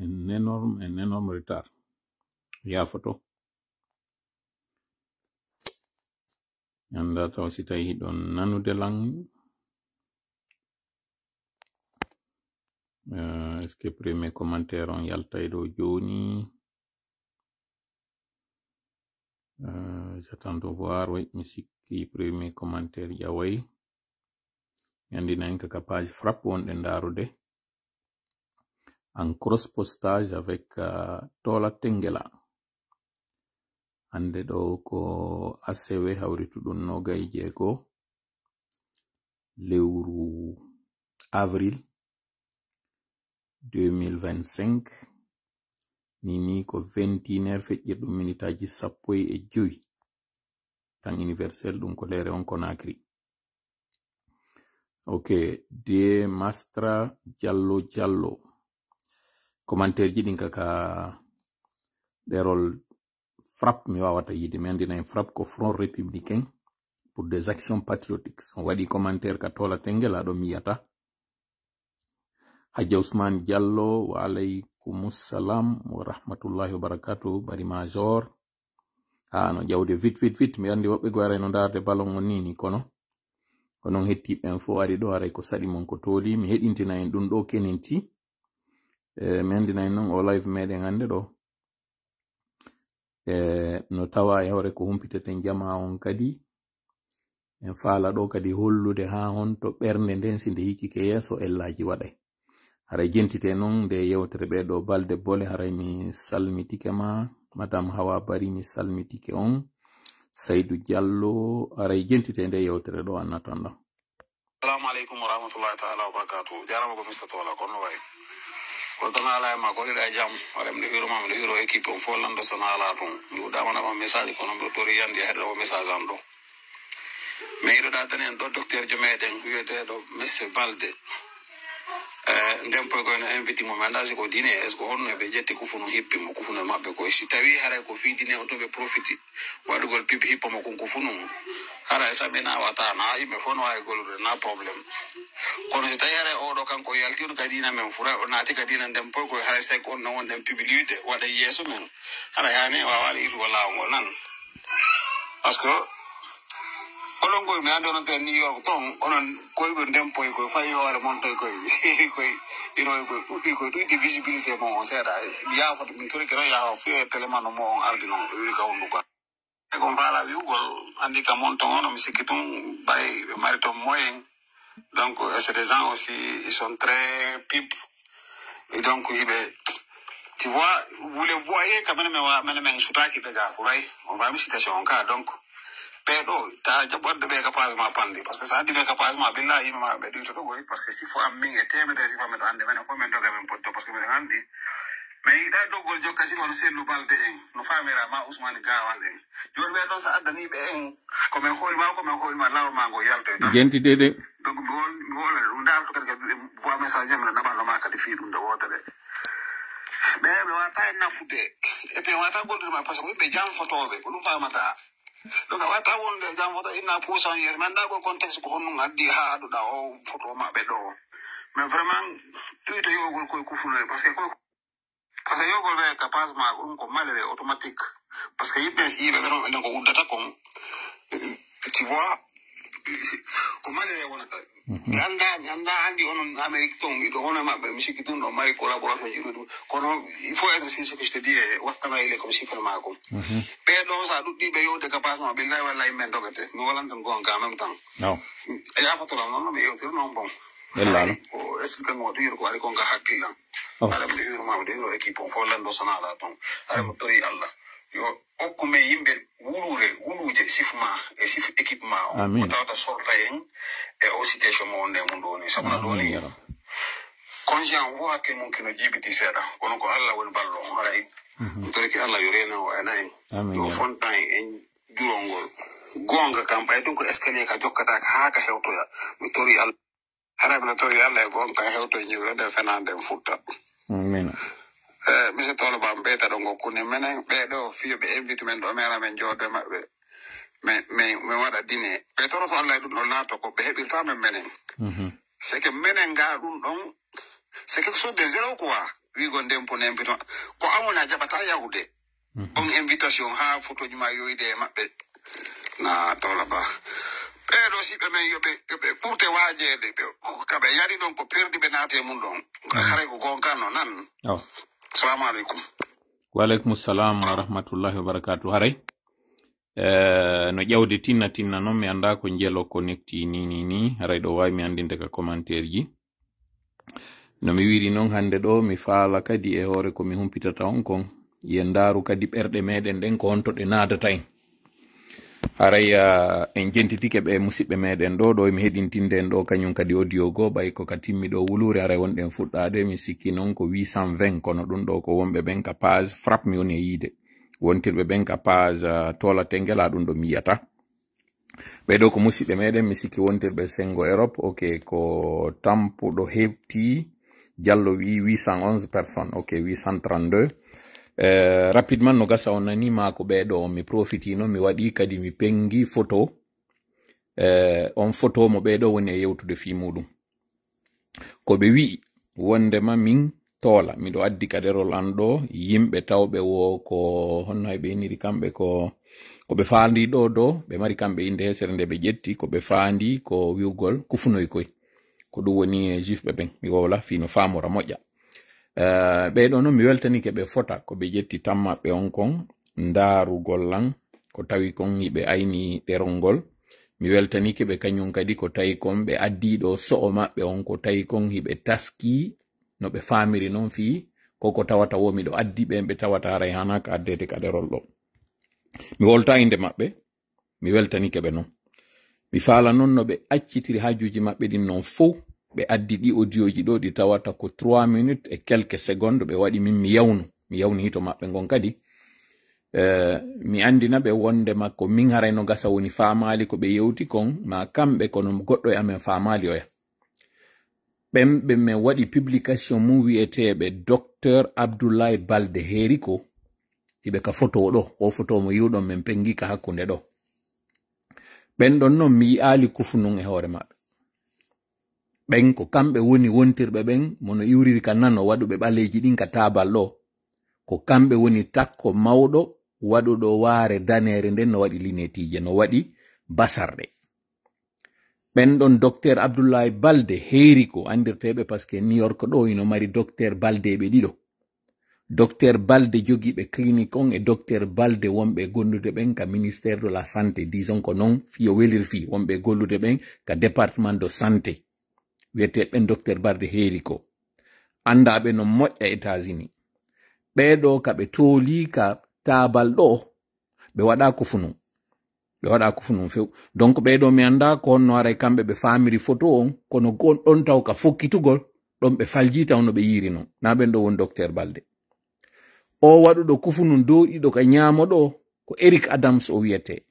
un énorme retard. Il y a photo. Yanda taw si tawi ɗon nanude lang. Est-ce que premier commentaire on yaltay ɗo joni? J'attends de voir. Oui, mi sikki premier commentaire yaway. Yandina ka page frappe wonɗe ndarude. En cross postage avec Tola Tengela. Hande ɗo ko ACW hawrituɗum nogay jeego lewru avril 2025 nini ko 21h feƴƴirɗum minitaji 15 tan universel ɗum ko lere on Conakry. Ok, de Mastra Diallo commentaire ji ɗin kaka ɗerol frappe mi wawata yide mi andina en frappe ko Front républicain pour des actions patriotiques. On waɗi commentaire ka Tola Tengela ɗo mi yata. Hadja Ousmane Diallo wa alaikumussalam wa rahmatullahi wa barakatuh. Bari major no jawde vite mi andi woɓɓe go ara no darde ballon on nini kono onon hettiɓe en fo ari ɗo aray ko saɗi mon ko tooli mi heɗintina en ɗum ɗo kenen ti mi andina en noon o live meɗen hande ɗo no tawa e hawre ko humpiteten jama on kadi en faala ɗo kadi hollude ha hon to ɓernde nden si nde hikkike yeeso ellaji waɗay haray jentite noon nde yewtere ɓe ɗo balde bole haray mi salmitike ma madame Hawa Bari mi salmitike on Saydou Diallo haray jentite nde yewtere ɗo annatanda. Assalamu alaikum wa rahmatullahi ta'ala wa barakatuh. Jarama ko Mr. Tola kono way ko tana ala ma ko da jam wala mde hiro mam de hiro équipe on fo lando sana ala ton ndu damana ma message kono mbe tori yandi heddo message am do mais do da tanen do docteur Jomeden wiete do Mr. Balde ndem po ko no invite mo mandazi ko dine est ce ko honno be jetti ko funu hippi mo ko funu mabbe ko si tawi hare ko fi dine on to be profiti wadugol pipi hippo mo ko funu hara sabina wata na ibe fono ay golude na problem kono si tawi hare o do kanko yaltiru kadina men fura o naati kadina ndem po ko hare se ko no won dem publicité wada yeso men hara yani wawali itu wala ngo nan parce que olongo mi ando non te New York ton onon koy go ndem po ko fay hore mon toy koy koy iro ko di visibilité mo on sera ya fa min tori kero ya fi telemano mo on ardi non wi ka on ko e ko fala wi gol andi ka mon ton on mi sikitum bay marito moyen donc c'est des gens aussi ils sont très pip et donc tu vois vous les voyez quand même soutaki be ga furay on va mi citation ka donc pedo ta jabode be capacement pandi parce que ça dit be capacement billahi ma be dito to goy parce que si faut am mi et teme des faut me ande men ko men doga men potto parce que men andi mais da dogol jokka si won selu balde en no famira ma Ousmane Gawande jor be do sa adani be en ko men hol ma law ma go yalto genti dede donc gol ndar to kadi voix message am na ba ma kadi fi dum do wotere be wata na fude e be wata gol ma parce que be jam photo be ko dum famata donc wata wonde jam foto ina pusan yer man da ko contexte ko hono ngaddi ha do da o photo mabbe do mais vraiment tuito yogol koy kufuno parce que yogol be capable ma ko malere automatique parce que yipe si be non ko udata ko tu vois ko malere wona ta anda andi on Amerique ton do hono mabbe musiki ton do mari collaboration jiru kono il faut être sincère ce que je te dis wakana ile comme si filma ko be do sa duddi be yo de capacement billahi wallahi men dogate no walantan gon ka même temps non ya fatula non me yo tir non bon ella o explique mo dir ko ari ko ga hakila ala be yo ma de yo équipe on fo lando sana la ton ala mo tori Allah yo okume yimbe wuluje sifma e sif équipement o tawta sorta en e o situation mo ne mundo ni sabna do ni conscient wo hakke mon kino jibiti seda kono ko Allah won ballo haray tori ki Allah yorena o anay yo fontan en jurongol gonga kam bay donc escalier ka jokkata ka haka hewto ya mi tori Allah haray mi tori Allah e gonga hewto nyiwre de fenande futta amen Mr. Tola ba mbeta do ngokune menen be do fiyo be invite men do mera men jodo mabbe me wada dine be toro fa Allah dum do lato ko be hebi fam menen c'est que menen ga dum don c'est quelque chose de zéro quoi wigo ndempo nempito ko amona jabata yahude on invitation ha photo juma yoyde mabbe na tola ba pero si be men yobe pourte wajede be kabe yari don ko perdi be nate mun don xare ko gonkano nan assalamu alaikum wa alaikum assalam wa rahmatullahi wa barakatuh hare no jawde tinna non mi anda ko jelo connecti ni haray do way mi andinde ka commentaire ji no mi wiri non hande do mi faala kadi e hore ko mi humpitata on kon yendaru kadi berde meden den ko honto de nadata en haray en jentitike be musibbe meden do mi hedintinde en do kanyum kadi audio go bay ko katimmi do wulure haray wonden fuddade mi sikki non ko 820 kono dum do ko wombe ben ka page frappe mi woni yide wontirbe ben ka page tola tengela dum do miyata be do ko musibbe meden mi sikki wontirbe sengo Europe okay ko tampu do hebti Diallo wi 811 personnes ok 832 rapidement no gasa on nani mako bedo mi profitino mi wadi kadi mi pengi photo on photo mo bedo woni yewtude fi mudum ko be wi wonde ma min tola mi do addi kaderol ando yimbe tawbe wo ko honno be niri kambe ko be faandi do be mari kambe inde hesere nde be jetti ko be faandi ko wiugol kufunoy koy ko du woni jif be ben mi wala fino famora moja be do no mi weltani ke be fota ko be jetti tamma be on kon ndaru gollan ko tawi kon yibe ayni derongol mi weltani ke be kanyum kadi ko tawi kon be addi do so mabbe on ko tawi kon hibe taski no be famiri non fi ko tawata wo mi do addi be tawata rayhana ka addete ka derol do mi wolta inde mabbe mi weltani ke be non mi faala non no be accitiri hajuji mabbe din non fo be addi di audioji do di tawata ko 3 minutes et quelques secondes be wadi min mi yawni hito mabbe gon kadi mi andina be wonde makko min harayno gasa woni faamali ko be yewti kon ma kambe kono goddo e amen faamali oya bembe me wadi publication mu wi'etebe Dr Abdoulaye Balde Heriko ibe ka photo do o photo mo yudon men pengi ka hakkunde do ben don non mi ali kufunun e hore mabbe ben ko kambe woni wontirbe ben mono iwriri kan nano wadube baleji din ka tabal do ko kambe woni takko mawdo wadudo waare danere den no wadi linetije no wadi basarde ben don Dr Abdoulaye Balde Heriko andirtebe parce que New York do ino mari Dr Balde be dido Dr Balde jogi be clinique on e Dr Balde wombe gondude ben ka ministère de la santé disons ko non fi o welir fi wombe gollude ben ka département de santé wete ben Dr Balde Heriko anda be no moƴƴa États-Unis be do ka be toli ka tabal do be wada ko funu few donc be do mi anda ko no ara kambe be famiri photo on kono gon don taw ka fokkitugol don be faljita on no be yiri non na ben do won Dr Balde o wadudo kufunun do ido ka nyamo do ko Eric Adams o wiete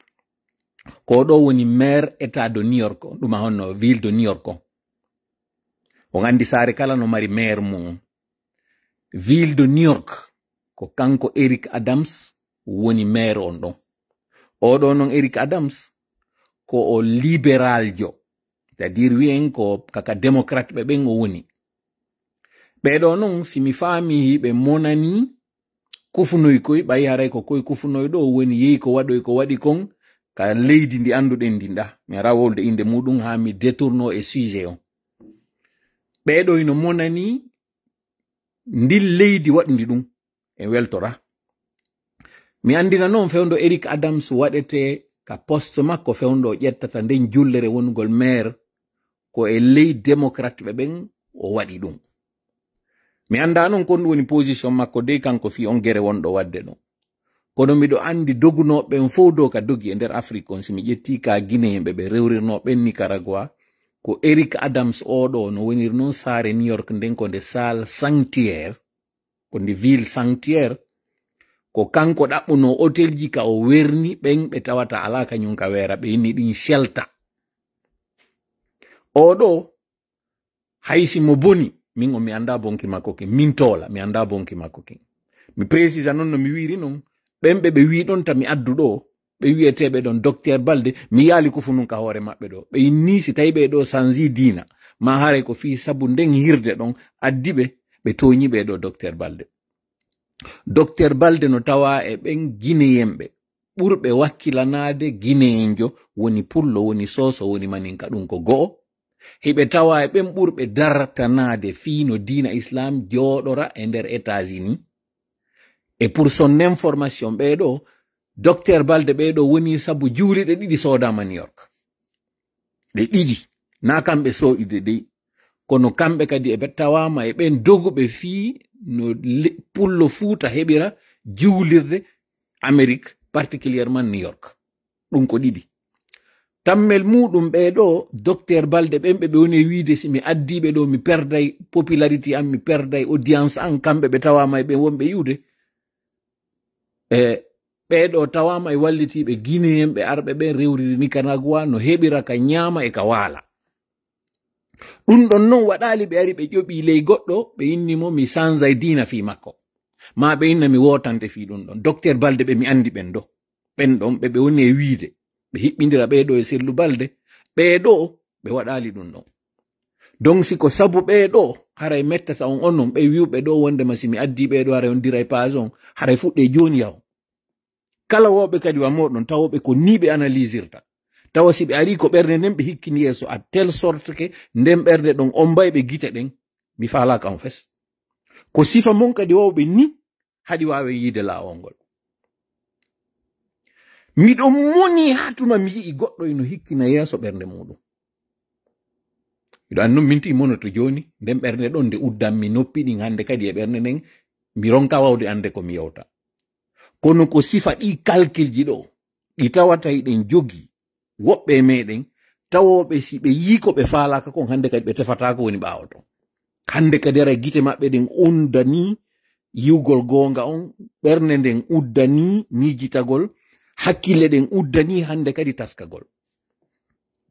ko do woni maire état de New York duma honno ville de New York o gandi sare kala no mari maire mum ville de New York ko kanko Eric Adams woni maire on don o do non Eric Adams ko o liberal jo c'est-à-dire wien ko kaka démocrate be ben o woni be do non si mi fami be monani kufunoy koy bay haray ko koy kufunoy do woni yeyi ko wadoy ko wadi kon ka leydi ndi anduden dinda mi ara wolde inde mudum ha mi détourno e sujet on be do ino monani ndil leydi wadndi dum e weltora mi andina non fewndo Eric Adams wadete ka poste makko fewndo ƴettata nden jullere wongol maire ko e leydi démocrate be ben o wadi dum mi anda non kon woni position makko de kanko fi on gere wondo wadde no kono mido andi dogunoɓe fo do ka dogi e nder Afrique on simi ƴetti ka Guinée be rewrirnoɓe Nicaragua ko Eric Adams oɗo no wonir non sare New York nden ko nde salle sanctuaire ko ndi ville sanctuaire ko kanko ɗaɓɓuno hotel ji ka o werni ɓen ɓe tawata ala kañum ka wera ɓe inni ɗin shelta oɗo haysi mo boni min o mi anda bonki makko kin min tola mi anda bonki makko kin mi précise non no mi wiri non ɓen ɓe wi ɗon ta mi addu ɗo ɓe wiyeteɓe ɗon Dr Balde mi yaali ko fu nun ka hoore maɓɓe ɗo ɓe inni si tawi ɓe ɗo sanji dina ma hare ko fi sabu nden hirde ɗon addiɓe ɓe toñi ɓeɗo docteur balde no tawa e ɓen guineyemɓe ɓurɓe wakkilanade guineyenjo woni pullo woni soso woni maninka ɗum ko go'o hiɓe tawa e ɓen ɓurɓe dartanade fiino dina islam joɗora e nder États-Unis et pour son information ɓeɗo docteur balde ɓeɗo woni sabu juuliɗe ɗiɗi sodama New York ɗe ɗiɗi na kamɓe soɗide dey kono kamɓe kadi e tawama e ɓen doguɓe fii no pullo fuuta heɓira juulirde Amérique particulièrement New York ɗum ko ɗiɗi tammel muɗum ɓeɗo docteur balde ɓen ɓe woni wiide si mi addiɓe ɗo mi perday popularité am mi perday audience an kamɓe ɓe tawama e ɓen wonɓe yiwde ɓeɗo tawama e wallitiɓe guinéen ɓe arɓe ɓen rewriri Nicaragua no heɓira ka ñaama e ka waala ɗum ɗon non waɗali ɓe ari ɓe ƴoɓi ley goɗɗo ɓe innimo mi sanza e dina fi makko ma ɓe inna mi wotante fi ɗum ɗon docteur balde ɓe mi andi ɓen ɗo ɓen ɗon ɓe woni e wiide ɓe hiɓɓindira ɓeɗo e sellu balde ɓeɗo ɓe waɗali ɗum ɗon donc siko sabu ɓeɗo haray mettata on onon ɓe wiwɓe ɗo wondema si mi addi ɓeɗo haray on diray page on haray fuɗɗe joni yaw kala woɓe kadi wa moɗon tawoɓe ko ni ɓe analysirta tawa si ɓe ari ko ɓernde nden ɓe hikkini yeeso à telle sorte que nden ɓernde ɗon on mbayɓe gite ɗen mi falaka on fes ko sifa mon kadi wowɓe ni haɗi wawe yiide laawol ngol miɗon moni hatuma mi yi'i goɗɗo ino hikkina yeeso ɓernde muɗum miɗo annun minti monoto joni nden ɓernde ɗon nde uddan mi noppi ɗin hande kadi e ɓernde nden mi ronka wawde ande ko mi yewta kono ko sifa ɗi calcul ji ɗo ɗi tawata hiɗen jogi woɓɓe meɗen tawoɓe si ɓe yi ko ɓe falaka kon hande kadi ɓe tefata ko woni ɓawo to hande kadi ara gite maɓɓe ɗen undani yiwgol gonga on ɓernde nden uddani miijitagol hakkille ɗen uddani hande kadi taskagol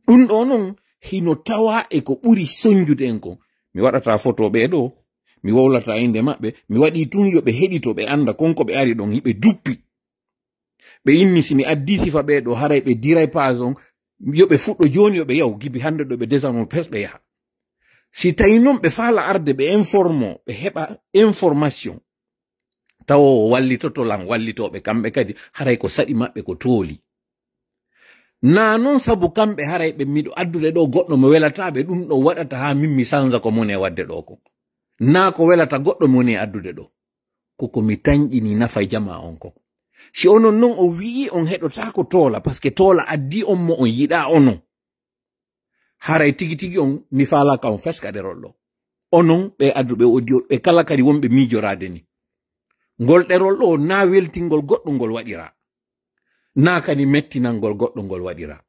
ɗum ɗo non hino tawa e ko ɓuri soñjude en ko mi waɗata photo ɓeɗo mi wowlata inde maɓɓe mi waɗi tun yoɓe heɗito ɓe anda konko ɓe ari ɗon hiɓe duppi ɓe inni si mi addi sifa ɓeɗo haray ɓe diray page on yoɓe fuɗɗo joni yoɓe yaw gibi hande ɗo ɓe desanon pes ɓe yaha si tawi noon ɓe faala arde ɓe informo ɓe heɓa information tawo wallitoto lan wallitoɓe kamɓe kadi haray ko saɗi maɓɓe ko tooli na noon sabu kamɓe haray ɓe miɗo addude ɗo goɗɗo mo welataɓe ɗum ɗo waɗata ha min mi sanza ko mone wadde ɗo ko na ko welata goɗɗo mone addude ɗo koko mi tañƴini nafa jama on ko si onon non o wi'i on heɗota ko toola par ce que toola addi on mo on yiɗa onon haray tigi tigi on mi falaka on feska ɗerol ɗo onon ɓe adduɓe audio ɓe kala kadi wonɓe miijorade ni ngol ɗerol ɗo na weltingol goɗɗo ngol waɗira na kadi mettinangol goɗɗo ngol waɗira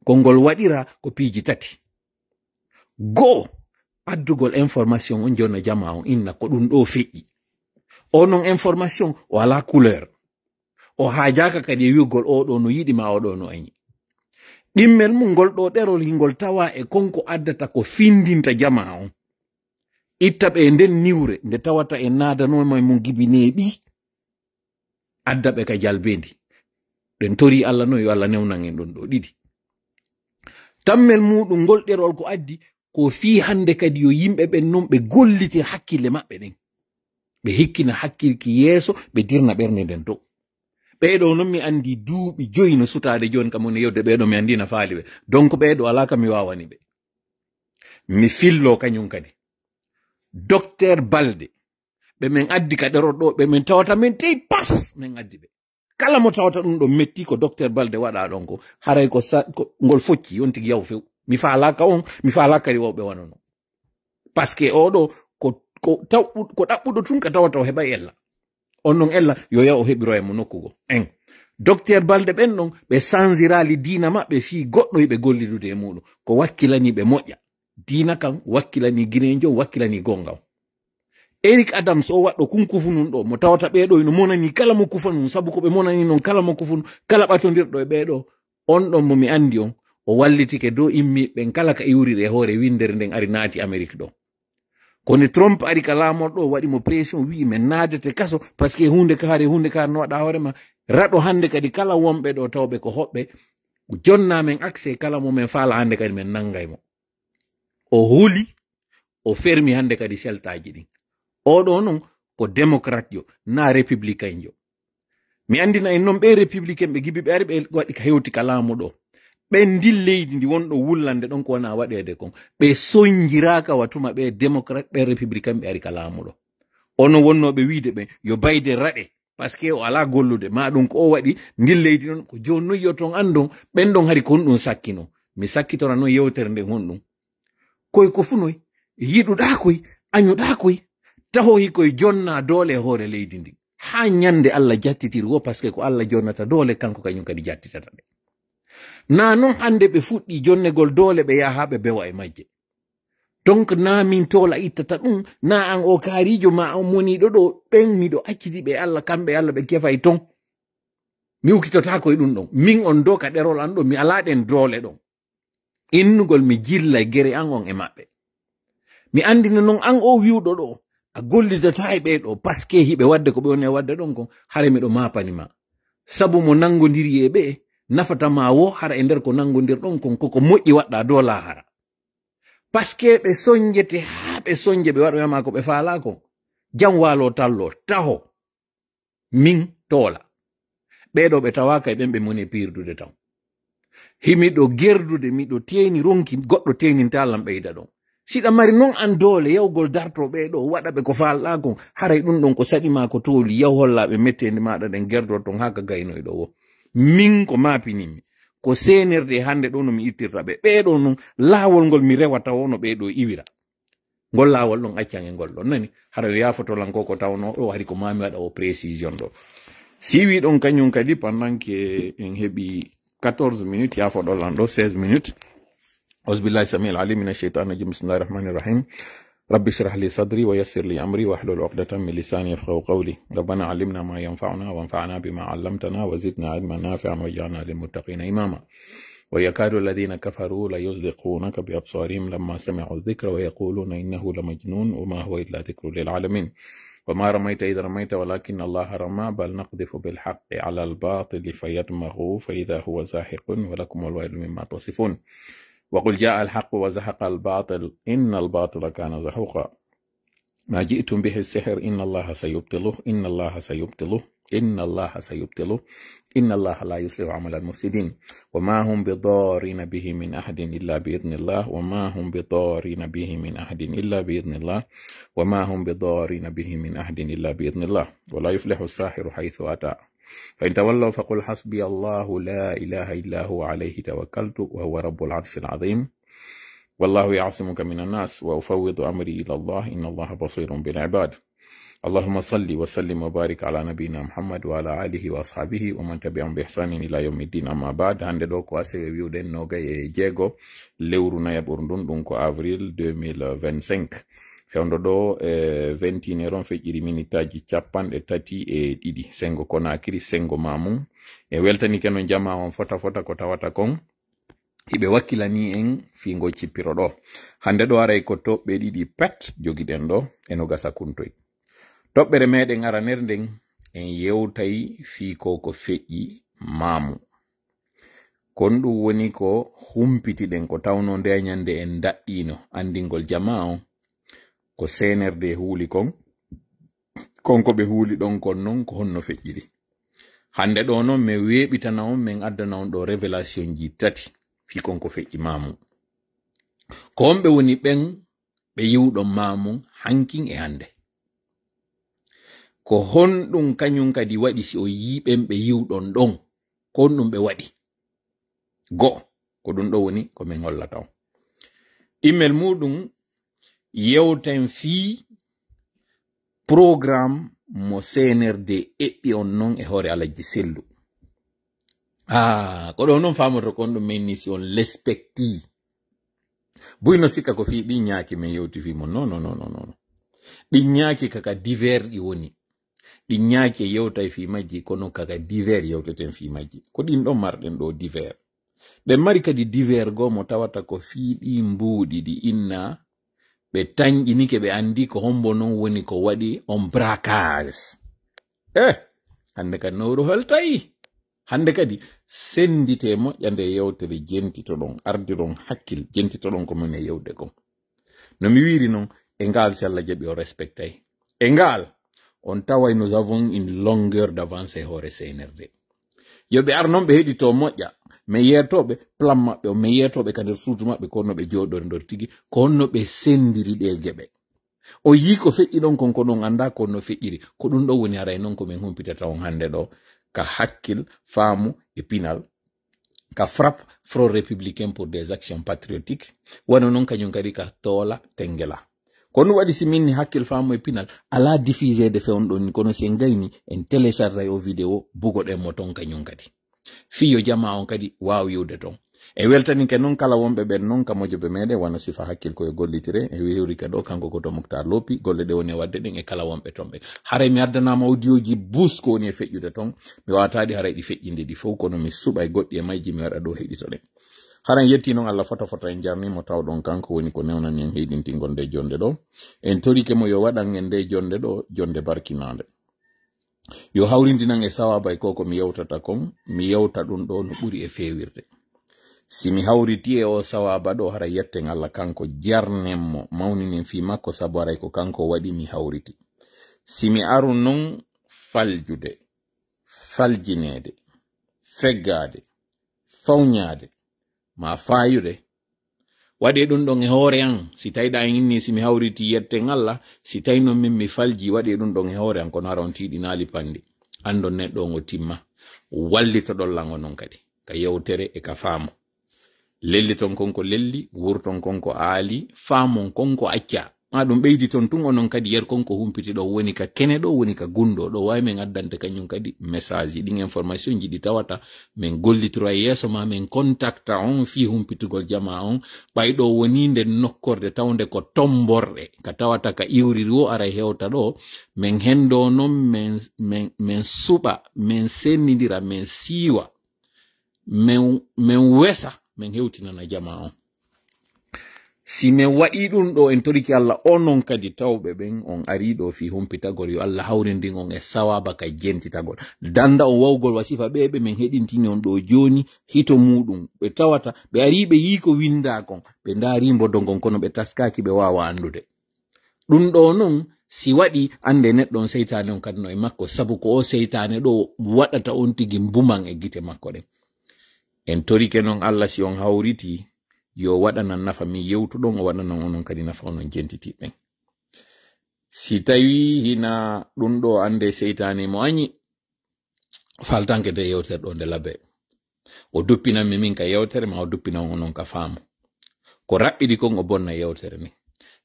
ko ngol waɗira ko piiji tati goo addugol information on jonna jama on inna ko ɗum ɗo feƴƴi onon information o ala couleur o haajaka kadi e wiwgol oɗo no yiɗima oɗo no añi ɗimmel mum ngol ɗo ɗerol hingol tawa e konko addata ko findinta jama on itta ɓe nden niwre nde tawata e nadanoma mum gibineeɓi adda ɓe ka jalbendi ɗen tori Allah no yo Allah newnan en ɗon ɗo ɗiɗi tammel muɗum ngol ɗerol ko addi ko fi hande kadi yo yimɓe ɓen non ɓe gollite hakkille maɓɓe ɗen ɓe hikkina hakkilki yeeso ɓe dirna ɓernde nden dow ɓeɗo non mi andi duuɓi joyi no sutade joni kam woni yewde ɓeɗo mi andina faali ɓe donc ɓeɗo ala kam mi wawani ɓe mi fillo kañum kadi docteur balde ɓe min addi ka ɗerol ɗo ɓe min tawata min tey pas min addi ɓe kala mo tawata ɗum ɗo metti ko docteur balde waɗa ɗon ko haray ko ngol focci on tigi yaw few mi falaka on mi falaka kadi wawɓe wanono par ce que oɗo ko ɗaɓɓuɗo tun ka tawata o heɓa ella on non ella yo yaw o heɓiro e mo nokkugo en docteur balde ɓen ɗon ɓe sansirali dina maɓɓe fi goɗɗo yiɓe gollidude e muɗum ko wakkilani ɓe moƴƴa dina kam wakkilani guinejo wakkilani gonga o Eric Adams o waɗɗo kunkufu nun ɗo mo tawata ɓeɗo ino monani kala mo kufa nun sabu ko ɓe monani non kala mo kufu kala ɓatodirɗo e ɓeɗo on ɗon mo mi andi on o wallitike dow immiɓen kala ka iwride e hoore windere nden ari naati Amérique ɗo kono Trump ari ka laamorɗo waɗi mo pression wi men naadete kaso par ce que hunde kaare no waɗa hoorema raɗo hande kadi kala wonɓe ɗo tawɓe ko hoɓɓe jonna men accès kala mo men faala hande kadi men nangay mo o huuli o fermi hande kadi seltaji ɗin oɗo non ko démocrate yo na républicain yo mi andina en non ɓe républicain ɓe gibi ɓe ari ɓe waɗi ka hewti ka laamu ɗo ɓe ndin leydi ndi wonɗo wullande ɗon ko wona waɗede kon ɓe soñjiraka watuma ɓe démocrate ɓe républicain ɓe ari ka laamu ɗo ono wonnoɓe wiide ɓe yo bayde raɗe par ce que o ala gollude ma ɗum ko o waɗi ndin leydi ɗon ko joni noon yo ton andon ɓen ɗon hari ko honɗum sakkino mi sakkitora noon yewtere nden honɗum koye ko funoy yiɗuɗakoy añuɗakoy tahoyi koye jonna doole hoore leydi ndi ha ñande Allah jattitiri wo par ce que ko Allah jonnata doole kanko kañum kadi jattitata ɓe na non hande ɓe fuɗɗi jonnegol doole ɓe yaha ɓe bewa e majje donc na min tola ittata ɗum na an o kaarijo ma an moniɗo ɗo ɓen miɗo accidi ɓe Allah kamɓe Allah ɓe kefay ton mi ukkitotako e ɗum ɗon min on doka ɗerol an ɗo mi alaɗen doole ɗon innugol mi jilla gere an on e maɓɓe mi andina non an o wiwɗo ɗo a gollidata e ɓeɗo par ce que hiɓe wadde ko ɓe woni e wadde ɗon kon hara miɗo mapanima sabu mo nangodiri e ɓe nafatama wo hara e nder ko nangodir ɗon kon koko moƴƴi waɗɗa dow lahara par ce que ɓe soñjete ha ɓe soñje ɓe waɗoyama ko ɓe falako jam walo tallo taho min tola ɓeɗo ɓe tawaka e ɓen ɓe moni pirdude taw himiɗo gerdude miɗo teni ronki goɗɗo tenintalam ɓeyda ɗon siɗa mari non an doole yawgol darto ɓeɗo waɗa ɓe ko falɗa kon haray ɗum ɗon ko saɗima ko toli yaw hollaɓe mettede maɗa ɗen gerdo ton haka gaynoyɗo wo min ko mapinimi ko senerde hande ɗo no mi ittirta ɓe ɓeɗo non laawol ngol mi rewata wono ɓeɗo iwira ngol laawol ɗon accan e ngol ɗon nani hara yo yafotolan ko tawno ɗo hari ko mami waɗa o précision ɗo siwi ɗon kañum kadi pendant que en heɓi 14 minutes yafoɗolan ɗo 16 minutes أعوذ بالله السميع العليم من الشيطان الرجيم بسم الله الرحمن الرحيم رب اشرح لي صدري ويسر لي أمري واحلل عقدة من لساني يفقهوا قولي ربنا علمنا ما ينفعنا وانفعنا بما علمتنا وزدنا علما نافعا واجعلنا للمتقين إماما ويكاد الذين كفروا ليزلقونك بأبصارهم لما سمعوا الذكر ويقولون إنه لمجنون وما هو إلا ذكر للعالمين وما رميت إذ رميت ولكن الله رمى بل نقذف بالحق على الباطل فيدمغه فإذا هو زاهق ولكم الويل مما تصفون وقل جاء الحق وزهق الباطل إن الباطل كان زهوقا ما جئتم به السحر إن الله سيبطله إن الله سيبطله إن الله سيبطله إن الله لا يصلح عمل المفسدين وما هم بضارين به من أحد إلا بإذن الله وما هم بضارين به من أحد إلا بإذن الله وما هم بضارين به من أحد إلا بإذن الله ولا يفلح الساحر حيث أتى فإن تولوا فقل حسبي الله لا إله إلا هو عليه توكلت وهو رب العرش العظيم والله يعصمك من الناس وأفوض أمري إلى الله إن الله بصير بالعباد اللهم صل وسلم وبارك على نبينا محمد وعلى آله وأصحابه ومن تبعهم بإحسان إلى يوم الدين أما بعد hande ɗo ko asewe wiwɗen nogay e jeego lewru nayaɓurdun ɗum ko avril 2025 fewndo ɗo 21 ron feƴƴiri minitaji capanɗe tati e ɗiɗi sengo Konakiri sengo Mamum e weltanike no jama on fota ko tawata kon hiɓe wakkilani en figo cippiro ɗo hande ɗo aray ko toɓɓe ɗiɗi pet jogiɗen ɗo e no gasa kuntoy toɓɓere meɗen araner nden en yewtay fi ko feƴƴi Mamu kon ɗum woni ko humpitiɗen ko tawno nde ñande en daɗɗino andingol jama on ko senerde huuli konko ɓe huuli ɗon kon non ko honno feƴƴiri hande ɗo noon mi weɓitana on min addana on ɗo révélation ji tati fi konko feƴƴi Mamu ko on ɓe woni ɓen ɓe yiwɗon Mamu hankin e hande ko honɗum kañum kadi waɗi si o yiɓen ɓe yiwɗon ɗon ko honɗum ɓe waɗi go ko ɗum ɗo woni ko min hollata on email muɗum yewten fi programme mo senerde eɓɓi on non e hoore Alaji Sellu ko ɗo noon famoto kon ɗum min ni si on respecti buyno sikka ko fi ɗi ñaaki min yewti fimo non ɗi ñaaki kaka divers ɗi woni ɗi ñaaki yewta fi majji kono kaka divers yewteten fi majji ko ɗin ɗon marɗen ɗo divers ɗen mari kadi divers go mo tawata ko fi ɗi mbuuɗi ɗi inna ɓe tañƴinike ɓe andi ko hombo non woni ko waɗi on braquage hande kadi nowru holtayi hande kadi sendite moƴƴande yewtere jentitoɗon ardiron hakkil jentitoɗon ko min e yewde kon no mi wiri noon e ngal si Allah jaɓi o respectay Engal, on tawa nous avons une longueur d'avance e hore CNRD. Yobe arnon be hedi to moƴƴa, me yertoɓe plan maɓɓe, me yertoɓe ka nder suudu maɓɓe konno ɓe joɗori ndor tigi, konno ɓe sendiri ɗe geɓe. O yi ko feƴƴi ɗon konko ɗon anda konno feƴƴiri, ko ɗum ɗo woni haray non ko min humpitata on hande ɗo, ka hakkil, faamu e pinal, ka frappe Front républicain pour des actions patriotiques, wano non kañum kadi ka toola tengela. Kono waɗi si minni hakkil faamu e pinal, ala diffusé de fewn ɗon kono sen gayni en télécharge o vidéo bugoɗen mo ton kañum kadi. Fiyo jama on kadi wawi yiwde ton. E weltaninke non kala wonɓe ɓen non ka mojoɓe meɗen wana sifa hakkil koye gollitire e wewrika ɗo kanko ko to Moukhtar Lopy golle ɗe woni wadde ɗen e kala wonɓe ton ɓe. Haray mi addanama audioji bus ko woni e feƴƴude ton, mi wataɗi haray ɗi feƴƴinde ɗi fof kono mi suɓa e goɗɗi e mayji mi waɗa ɗo heɗito ɗen. Haran yetti non Allah fota en jarnimo tawɗon kanko woni ko newnani en heɗintingol nde jonde ɗo. En torike mo yo waɗan en nde jonde ɗo jonde barkinade. Yo hawrindinan e sawaba e koko mi yewtata kon, mi yewta ɗum ɗo no ɓuri e fewirde. Si mi hawriti e o sawaba ɗo hara yetten Allah kanko jarnenmo mawninen fi makko sabu aray ko kanko waɗi mi hawriti. Si mi aru non faljude, faljinede, feggade, fawñade, ma fayude, waɗe ɗum ɗon e hoore an, si tawiɗa inni si mi hawriti yetten Allah, si tawi non min mi falji waɗe ɗum ɗon e hoore an kono hara on tiɗinali pandi, andon neɗɗo on o timma, wallito ɗon lango non kadi, ka yewtere e ka faamo. Lelli ton konko lelli, wurton konko aali, faamon konko acca. Ɗum ɓeydi ton tun onon kadi yer konko humpiti ɗo woni ka kene ɗo woni ka gundo ɗo wawi men addante kañum kadi message ɗin information ji ɗi tawata min gollitoro e yeeso ma min contacta on fi humpitugol jama on ɓayɗo woni nde nokkorde tawde ko tomborɗe ka tawata ka iwriri o ara hewta ɗo min hendo non min suɓa min sennidira min siiwa min wesa min hewtinana jama on. Si min waɗi ɗum ɗo en toriki Allah onon kadi tawɓe ɓen on ari ɗo fi humpitagol yo Allah hawrindin on e sawaba ka jentitagol danda on wawgol wasifa ɓeɓe min heɗintini on ɗo joni hito muɗum ɓe tawata ɓe ari ɓe yi ko windakon ɓe daari bodongon kono ɓe taskaki ɓe wawa andude ɗum ɗo non si waɗi ande neɗɗon seytane on kadi no e makko sabu ko o seytane ɗo waɗata on tigi mbuman e gite makko ɗen. En torike non Allah si on hawriti yo waɗanan nafa mi yewtuɗon o waɗanan onon kadi nafa onon jentiti ɓen. Si tawi hina ɗum ɗo ande seytane mo añi faltanke de yewtere ɗo nde labe o duppinanmi min ka yewtere ma o duppinan onon ka faamu ko raɓɓiɗi kon o bonna yewtere ni.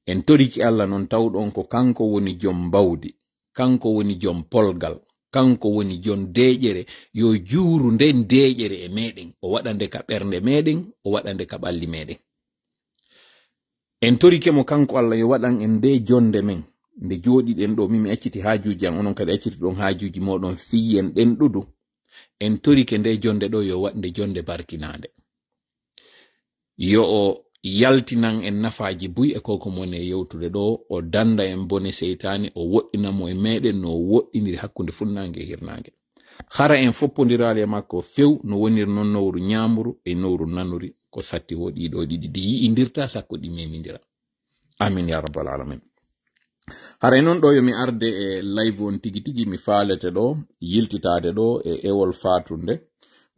En toriki Allah non tawɗon ko kanko woni jom bawdi, kanko woni jom polgal, kanko woni jon deƴere yo juuru nden deƴere e meɗen o waɗande ka ɓernde meɗen o waɗande ka ɓalli meɗen. En torike mo kanko Allah yo waɗan en nde jonde men nde joɗiɗen ɗo mimi acciti haajuji an onon kadi acciti ɗon haajuji moɗon fiyen ɗen ɗuɗu. En torike nde jonde ɗo yo waɗnde jonde barkinade yo o yaltinan en nafaji buy e koko mon e yewtude ɗo o danda en bone seytane o woɗɗinamo e meɗen no woɗɗiniri hakkunde funnange e hirnange hara en foppodirali e makko few no woniri non nowru ñamuru e nowru nanuri ko satti ho ɗiɗo ɗiɗi ɗi yi'indirta sakko ɗi memidira amin ya rabbal alamin. Haray non ɗo yomi arde e live on tigi tigi mi faalete ɗo yiltitade ɗo e ewol fatunde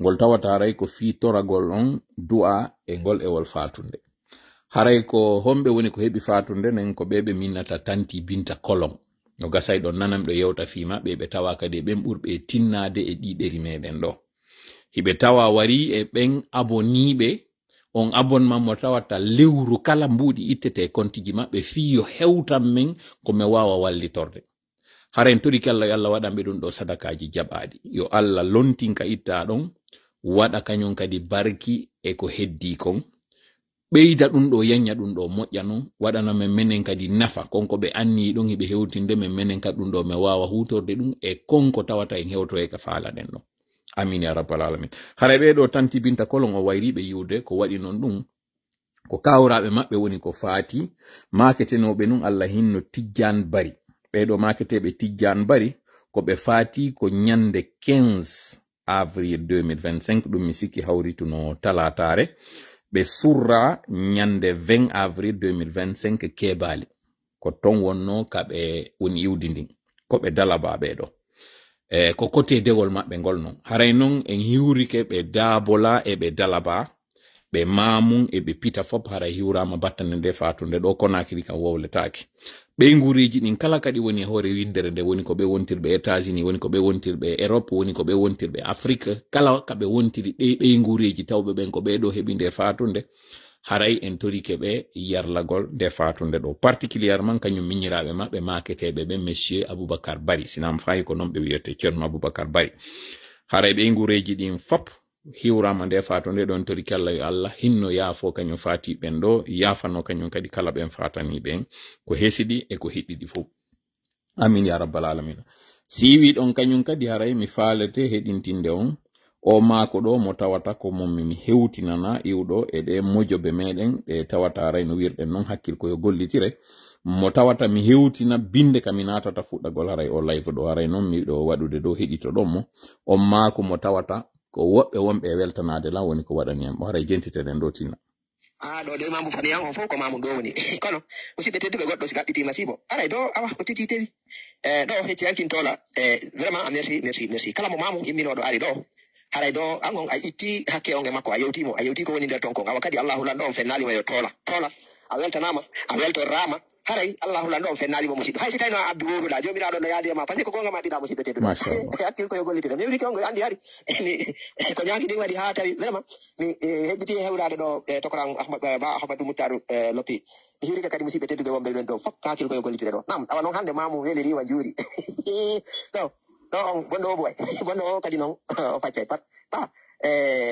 ngol tawata haray ko fi toragol on du'a e ngol ewol fatunde. Haray ko homɓe woni ko heɓi fatunde nen ko ɓeɓe minnata Tanti Binta Kolon no gasay ɗon nanam ɗo yewta fi maɓɓe ɓe tawa kadi ɓen ɓurɓe tinnade e ɗiɗeri meɗen ɗo hiɓe tawa wari e ɓen aboniɓe on abonnement mo tawata lewru kala mbuɗi ittete kontiji maɓɓe fi yo hewtan men ko me wawa wallitorde. Hara en toriki Allah yo Allah waɗanɓe ɗum ɗo sadakaji jaɓaɗi yo Allah lontinka itta ɗon waɗa kañum kadi barki e ko heddi kon ɓeyda ɗum ɗo yanya ɗum ɗo moƴƴa non waɗana men menen kadi nafa konko ɓe anni ɗon hiɓe hewtinde men menen kadi ɗum ɗo me wawa hutorde ɗum e konko tawata en hewto e ka faala ɗen ɗon amin ya rabbal alamin. Hara ɓeɗo Tanti Binta Kolon o wayriɓe yiwde ko waɗi non ɗum ko kawraɓe maɓɓe woni ko faati maketenoɓe nun Allah hinno Tijjan Bari ɓeɗo maketeɓe Tijjan Bari ko ɓe faati ko ñande 15 avril 2025 ɗum mi sikki hawrituno talatare ɓe surra ñande 20 avril 2025 keɓali ko ton wonno kaɓe woni iwdi ndin ko ɓe dalabaɓe ɗo ko kote dewol maɓɓe ngol non haray non en hiwrike ɓe daabola e ɓe dalaba ɓe mamum e ɓe pita fop haray hiwrama battande nde fatunde ɗo Conakry kam wowletake ɓe ngureji ɗin kala kadi woni e hoore windere nde woni ko ɓe wontirɓe États-Unis woni ko ɓe wontirɓe Europe woni ko ɓe wontirɓe Afrique kala kaɓe wontiri ɗe ngureji tawɓe ɓen ko ɓeɗo heɓi nde fatunde haray en torike ɓe yarlagol nde fatunde ɗo particulièrement kañum miñiraɓe maɓɓe maketeɓe ɓe monsieur Aboubacar Bari sinam fayi ko noon ɓe wiyete ceerno Aboubacar Bari haray ɓe ngureji ɗin fop hiwrama nde fatunde ɗon toriki Allah yo Allah hinno yaafo kañum fati ɓen ɗo yafano kañum kadi kala ɓen fatani ɓen ko hesiɗi e ko hiɗɗiɗi fof amin ya rabbal alamin siwi ɗon kañum kadi haray mi faalete heɗintinde on o maako ɗo mo tawata ko mommi mi hewtinana iwɗo e ɗe mojoɓe meɗen ɗe tawata haray no wirɗen noon hakkil koyo gollitire mo tawata mi hewtina binde kam mi natata fuɗɗagol haray o live ɗo haray noon miɗo waɗude ɗo heɗito ɗon mo on maako mo tawata ko woɓɓe wonɓe weltanade la woni ko waɗaniyam haray jentiteɗen ɗo tinna ɗo de mamu fani yan on fof ko mamu ɗo woni kono musidɓe tedduɓe goɗɗo si gaɓɓiti masibo aray ɗo awa o titi tewi ɗo hecci yankintola vraiment merci kala mo mamu imminoɗo ari ɗo haray ɗo an on a itti hakke on e makko a yewti ko woni nder ton kon awa kadi allahu lanɗo on fennalima yo tola a weltanama a weltorama haray allahu lanɗo on fennalima musidɗo hay si tawino a abbi woruɗa jomiraɗo no yaadi e ma par ce que ko gonga maɗɗiɗa musidɓe tedduɗo hakkil koyo gollitire mi wiri kongo andi hari ko ñaaki ɗin waɗi ha tawi vraiment mi hejjiti hewrade ɗo tokoran ba ahmadou moutarou loppi mi hiirike kadi musidɓe tedduɓe wonɓe ɓen ɗo fof hakkil koyo gollitire ɗo nam awa noon hande mamu weliriwa juuri ɗo on bonɗo o boy bonɗo o kadi noon o faccay pat ba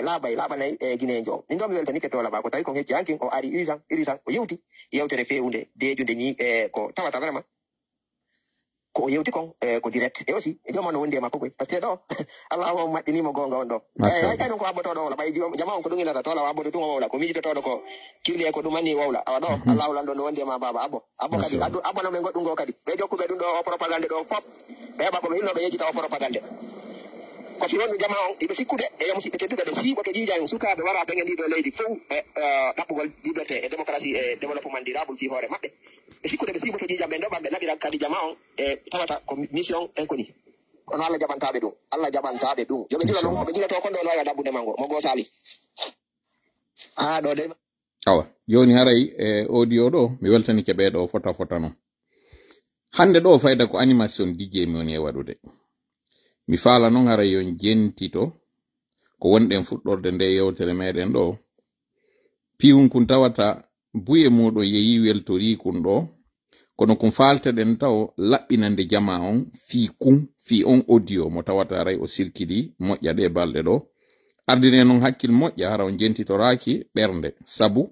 laaɓanayi guinejo min ɗo mi weltanike tola ba ko tawi kon hecci hankin o ari irisan o yewti yewtere fewunde dejude ñi ko tawata vraiment ko o yewti kon ko direct e aussi e jomano wondi e makko koy par ce que ɗo allah o maɗɗinimo gonga on ɗo hay kay noon ko abbotoɗo wowla ɓay jama on ko ɗuminata tola o abboto tun o wowla ko miijitotoɗo ko kirli e ko ɗumanni wowla awa ɗo allah lanɗo no wondi e ma baba abbo kadi abbono men goɗɗum go kadi ɓe jokkuɓe ɗum ɗo o propagande ɗo fop ɓe heɓa koɓe hilnoɓe yejjita o propagande ko fi wonno jama on iɓe sikkude e musidɓe tedduɓe ɓe siiɓoto jiijan sukaɓe wara ɓe ɗiɗo leydi fof e ɗaɓɓugol liberté e démocratie e développement durable fi hoore maɓɓe ɓe sikkude ɓe siiɓoto jiijan ɓe ɗoɓa ɓe naɓira kadi jama on e tawata ko mission inconnue kono Allah jaɓantaɓe ɗum yoɓe jula noon koɓe julato kon ɗo no wawi ɗaɓɓude mango mo go sali ɗo de awa joni haray e audio ɗo mi weltanike ɓeɗo fota noon hande ɗo fayda ko animation DJ mi woni e waɗude mi faala noon haray yon jentito ko wonɗen fuɗɗorde nde yewtere meɗen ɗo piwum kun tawata buye muɗum yeyi weltori kun ɗo kono kun falteɗen taw laɓɓinande jama on fi on audio mo tawata haray o sirkidi moƴƴa ɗe balɗe ɗo ardine noon hakkil moƴƴa hara on jentitoraki ɓernde sabu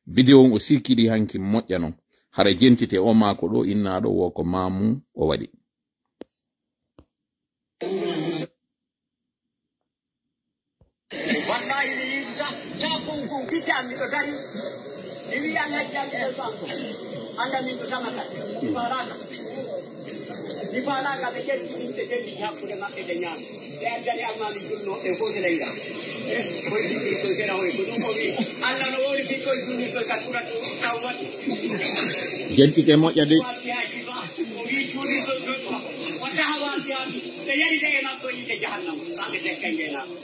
vidéo on o sirkidi hanki moƴƴa noon hara jentite o maako ɗo innaɗo wo ko mamu o waɗi wallahi mi yimta jaɓɓum fijam miɗo dari mi wiyan hajjami elba anda min ɗo tamata mi falaka ɓe ƴettitinde jelliti hakkude maɓɓe ɓe ñaami ɓe addani almami julno e foteleyga koye ɗiɗɗikoy kena hoy ko ɗum o wi allah no woni fikkoye junnitoy kat ɓurat tawmat jentike moƴƴade o wi junnitoy joɗma o taha wasiyaɓe ɓe yaride e makko yide jahannama maɓe dekkay ngenako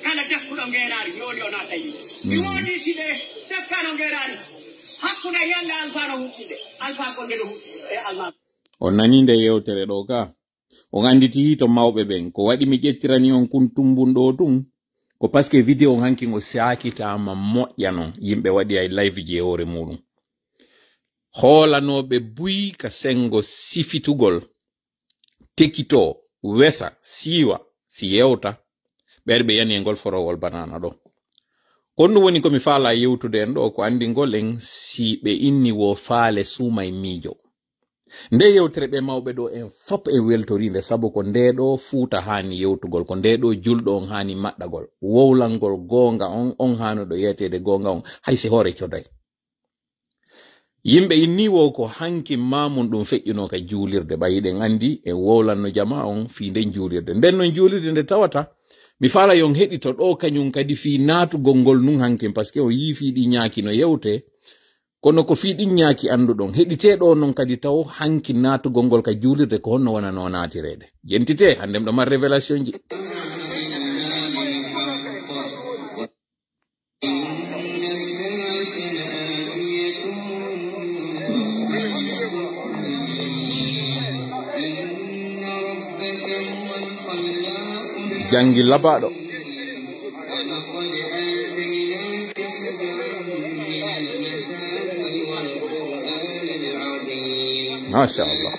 kala dekkuɗo ngenari yoni o nata yi mi wodi siɓe dekkano ngenari hakkude yande alpha no huɓɓide alpha ko nde no huɓɓi e alma on nani nde yewtere ɗo ka on anditi to mawɓe ɓen ko waɗi mi ƴettirani on kun tumbun ɗo tun ko par ce que vidéo on hanki o sakitama moƴƴa non yimɓe waɗi ay live ji e hoore muɗum hoolanoɓe buyi ka sengo sifitugol tekito wesa siiwa si yewta ɓerɓe yani e ngol forowol banana ɗo kon ɗum woni komi faala yewtude en ɗo ko andi ngol en si ɓe inni wo faale suumay miijo nde yewtere ɓe mawɓe ɗo en fop e weltorinde sabu ko nde ɗo fuuta hani yewtugol ko nde ɗo julɗo on hani maɗɗagol wowlalngol gonga on hanuɗo yetede gonga on haysi hoore coday yimɓe inni wo ko hanki mamum ɗum feƴƴino ka juulirde ɓayiɗen andi e wowlanno jama on fi nden juulirde nden non juulirde nde tawata mi faala yon heɗito ɗo kañum kadi fi naatugol ngol nun hankin par ce que o yiifiɗi ñaaki no yewte kono ko fiɗi ñaaki anduɗon heɗiteɗo non kadi taw hanki natugol ngol ka julirde ko honno wona no natirede jentite handem ɗo mar révélation ji jangi labaɗo machallah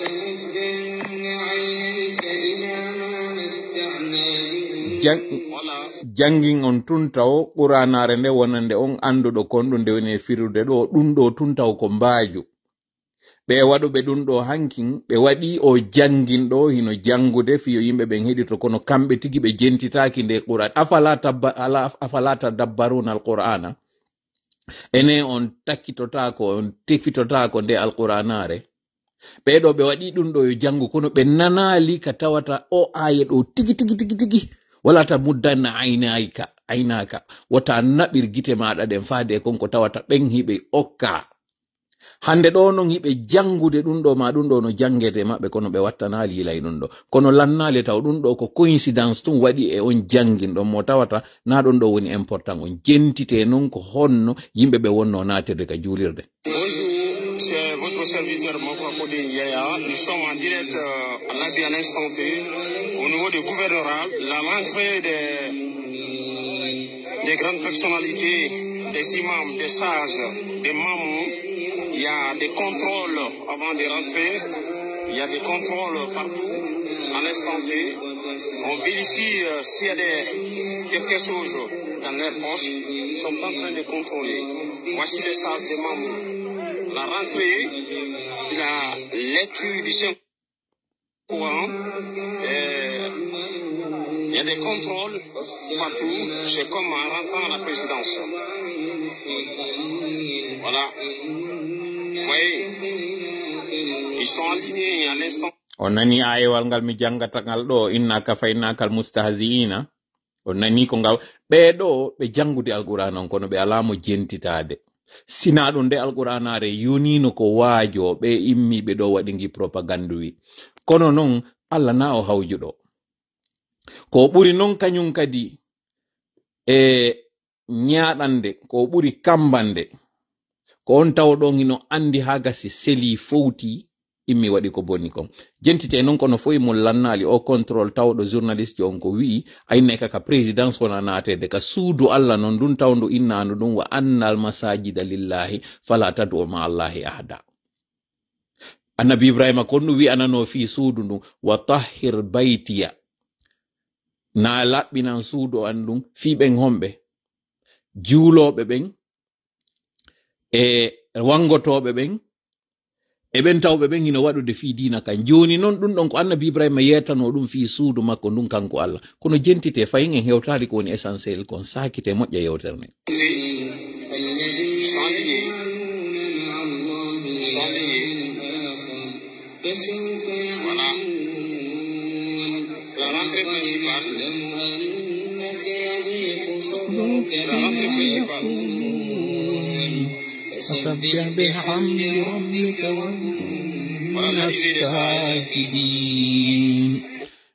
jangin on tuntaw ɓuranare nde wonande on anduɗo konɗu nde woni firude ɗo ɗum ɗo tuntaw ko mbaaju ɓe waɗuɓe ɗum ɗo hankin ɓe waɗi o jangin ɗo hino jangude fiyo yimɓe ɓen heɗito kono kamɓe tigi ɓe jentitaki nde qur'an afala tadabbaruna alqur'ana ene on takkitotako on tefitotako nde alqur'anare ɓeɗo ɓe waɗi ɗum ɗo yo jangu kono ɓe nanali ka tawata o aya ɗo tigi wala ta muddanna aynaka wata naɓir gite maɗa ɗen faade konko tawata ɓen hiɓe okka hande ɗo non hiɓe jangude ɗum ɗo ma ɗum ɗo no jangete maɓɓe kono ɓe wattanali yilay ɗum ɗo kono lannali taw ɗum ɗo ko coïncidence tum waɗi e on jangin ɗon mo tawata na ɗum ɗo woni important on jentite non ko honno yimɓe ɓe wonno natirde ka julirde. C'est votre serviteur Makwakode Yaya. Nous sommes en direct à l'Abi à l'instant T, au niveau du gouvernorat, la rentrée des grandes personnalités, des imams, des sages, des mamans. Il y a des contrôles avant de rentrer, il y a des contrôles partout à l'instant T. On vérifie s'il y a quelque chose dans leurs poches. Ils sont en train de contrôler. Voici les sages des mamans. La rentrée, la lecture du Saint-Coran, il y a des contrôles partout, c'est comme en rentrant à la présidence. Voilà. Oui, ils sont alignés à l'instant. On nani ayewal ngal mi jangata ngal ɗo innaka faynaka almustahziina on nani ko ngal ɓeɗo ɓe jangude alqur'an on kono ɓe alamo jentitade sina ɗum nde alqur'anare yonino ko waajo ɓe immiɓe ɗo waɗingi propagande wi kono non Allah na o hawjuɗo ko ɓuri non kañum kadi e ñaɗande ko ɓuri kambande ko on taw ɗon hino andi ha gasi seli fowti immi waɗi ko bonni kon jentite non kono foyi mo lannali o contrôle tawɗo journaliste on ko wi ayne kaka présidence wona natede ka suudu Allah non ɗum tawdu innanu ɗum wa annal masajida lillahi fala tad'u ma allahi ahada annabi ibrahima kon ɗum wi anano fi suudu ndun wa tahhir baytiya na laɓɓinan suudu an ɗum fi ɓen homɓe juuloɓe ɓen e wangotoɓe ɓen e ɓen tawɓe ɓen hino waɗude fi dina kan joni noon ɗum ɗon ko annabi ibrahima yetano ɗum fi suudu makko ndun kanko Allah kono jentite fayin en hewtali ko woni essentiel kon sakite moƴƴa yewtere nden فسبح بحمد ربك وكن الساجدين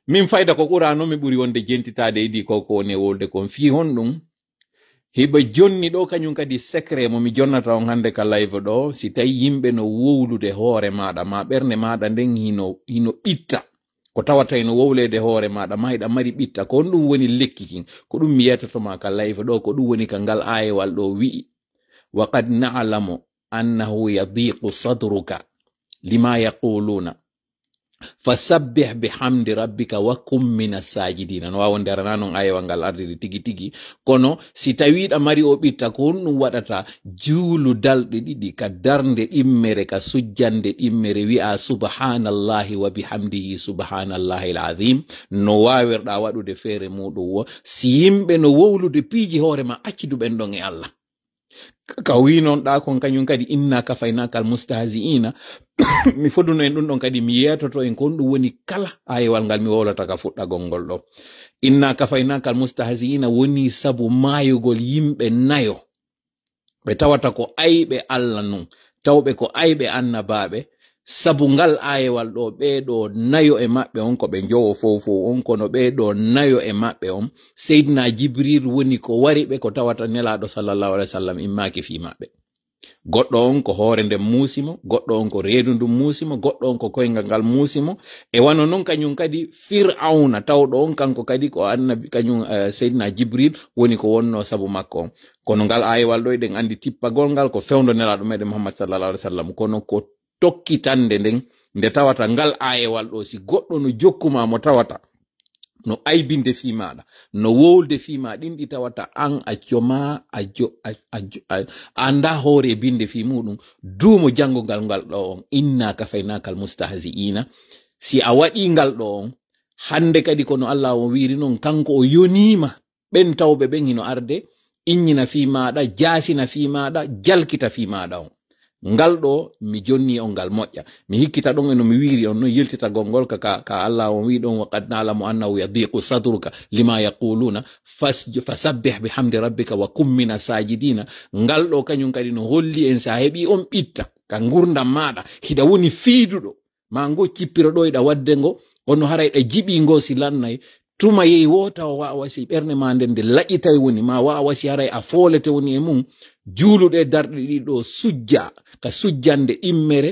min fayda ko qur'ano mi ɓuri wonde jentitade idi ko woni wolde kon fi hon ɗum hiba jonni ɗo kañum kadi secret mo mi jonnata on hande ka live ɗo si tawi yimɓe no wowlude hoore maɗa ma ɓernde maɗa nden hino ɓitta ko tawata ino wowlede hoore maɗa ma hiɗa mari ɓitta ko on ɗum woni lekki kin ko ɗum mi yetatoma ka live ɗo ko ɗum woni ka ngal ayewal ɗo wi'i وقد نعلم أنه يضيق صدرك لما يقولون فسبح بحمد ربك وكن من الساجدين no wawo nderana non ayewa ngal ardiri tigi tigi kono si tawiɗa mari o ɓitta ko on ɗum waɗata juulu dalɗe ɗiɗi ka darnde ɗimmere ka sujjande ɗimmere wi'a subhanallahi wa bihamdihi subhanallahi alazim no wawirɗa waɗude feere muɗum wo si yimɓe no wowlude piiji hoore ma acciduɓen ɗon e Allah ka wi non ɗa kon kañum kadi inna kafaynaka almustahziina mi foduno en ɗum ɗon kadi mi yetoto en kon ɗum woni kala ayewal ngal mi wolata ka fuɗɗagol ngol ɗo inna kafaynaka almustahziina woni sabu mayugol yimɓe nayo ɓe tawata ko ayɓe Allah non tawɓe ko ayɓe annabaɓe sabu ngal ayewal ɗo ɓeɗo nayo e maɓɓe on ko ɓe jowo fofo on kono ɓeɗo nayo e maɓɓe on seydina jibril woni ko wari ɓe ko tawata nelaɗo sallallahu alaihi wasallam immaki fi maɓɓe goɗɗo on ko hoore nden muusimo goɗɗo on ko reedu ndum muusimo goɗɗo on ko koyngal ngal muusimo e wano noon kañum kadi fir'auna tawɗo on kanko kadi ko annabi kañum seydina jibril woni ko wonno sabu makko on kono ngal ayewal ɗo eɗen andi tippagol ngal ko fewndo nelaɗo meɗen muhammad sallallahu alaihi wasallam kono ko tokkitande nden nde tawata ngal ayewal ɗo si goɗɗo no jokkuma mo tawata no aybinde fi maɗa no wowlde fi ma ɗin ɗi tawata an a joma anda hoore binde fi muɗum duumo jangogal ngal ɗo on inna kafaynakal mustahzi'ina si a waɗi ngal ɗo on hande kadi kono Allah o wiri non kanko o yonima ɓen tawɓe ɓen hino arde innina fi maɗa jasina fi maɗa jalkita fi maɗa on ngal ɗo mi jonni on ngal moƴƴa mi hikkita ɗon eno mi wiri on no yeltita gongol ka Allah on wi ɗon wa qad na'lamu annahu yadiqu sadruka lima yaquluna fasabbih bihamdi rabbika wa kum mina sajidina ngal ɗo kañum kadi no holli en sa heɓi on ɓitta ka gurdam maɗa hiɗa woni fiiduɗo ma ngo cippiro ɗo iɗa wadde ngo ono hara iɗa jiɓi ngo si lannay tuma yehi wota o wawa si ɓerne ma nden nde laƴitay woni ma wawa si haray a foolete woni e mum juuluɗe darɗe ɗiɗo sujja ka sujjande ɗimmere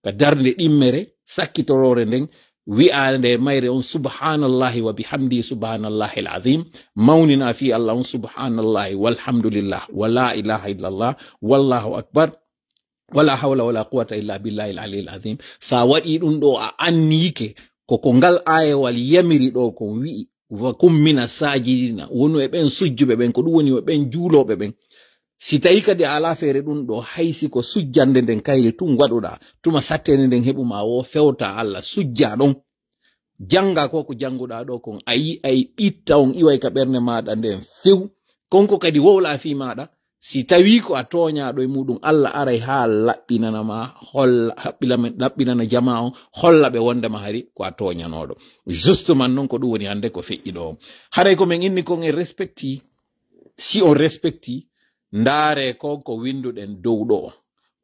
ka darde ɗimmere sakkitorore nden wi'ande mayre on subhanallahi wa bihamdi subhanallahi alazim mawnina fi Allah on subhanallahi walhamdulillah wa la ilaha illallah wallahu akbar wala hawla wala quwwata illa billahi al-aliyyil azim sa waɗi ɗum ɗo a annike ko ngal ayewal yamiri ɗo ko wi'i wa kum mina sajidina wonu e ɓen sujjuɓe ɓen ko ɗum woni e ɓen juuloɓe ɓen si tawi kadi ala feere ɗum ɗo haysi ko sujjande nden kayri tun waɗuɗa tuma sattene nden heɓuma wo fewta Allah sujja ɗon janga ko janguɗa ɗo kon ayi ɓitta on iway ka ɓernde maɗa nden few konko kadi wowla fi maɗa si tawi ko a toñaɗo e muɗum Allah aray ha laɓɓinana ma holla laɓɓinana jama on holla ɓe wondema hari ko a toñanoɗo justement noon ko ɗum woni hande ko feƴƴi ɗo haray ko min inni kon en respecti si on respecti ndaare ko winduɗen dow ɗo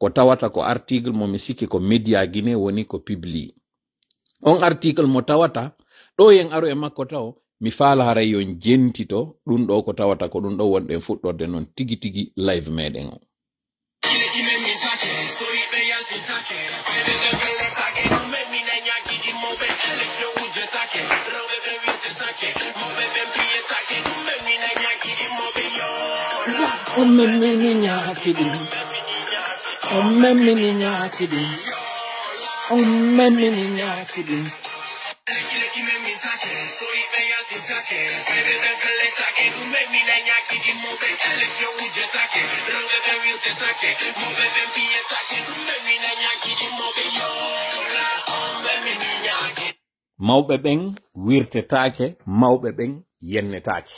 ko tawata ko article mo mi sikki ko Media Guinée woni ko publie on article mo tawata ɗo yen aro e makko taw mi faala haray yon jentito ɗum ɗo ko tawata ko ɗum ɗo wonɗen fuɗɗorde noon tigi tigi live meɗen o mawɓe ɓen wirtetake mawɓe ɓen yennetake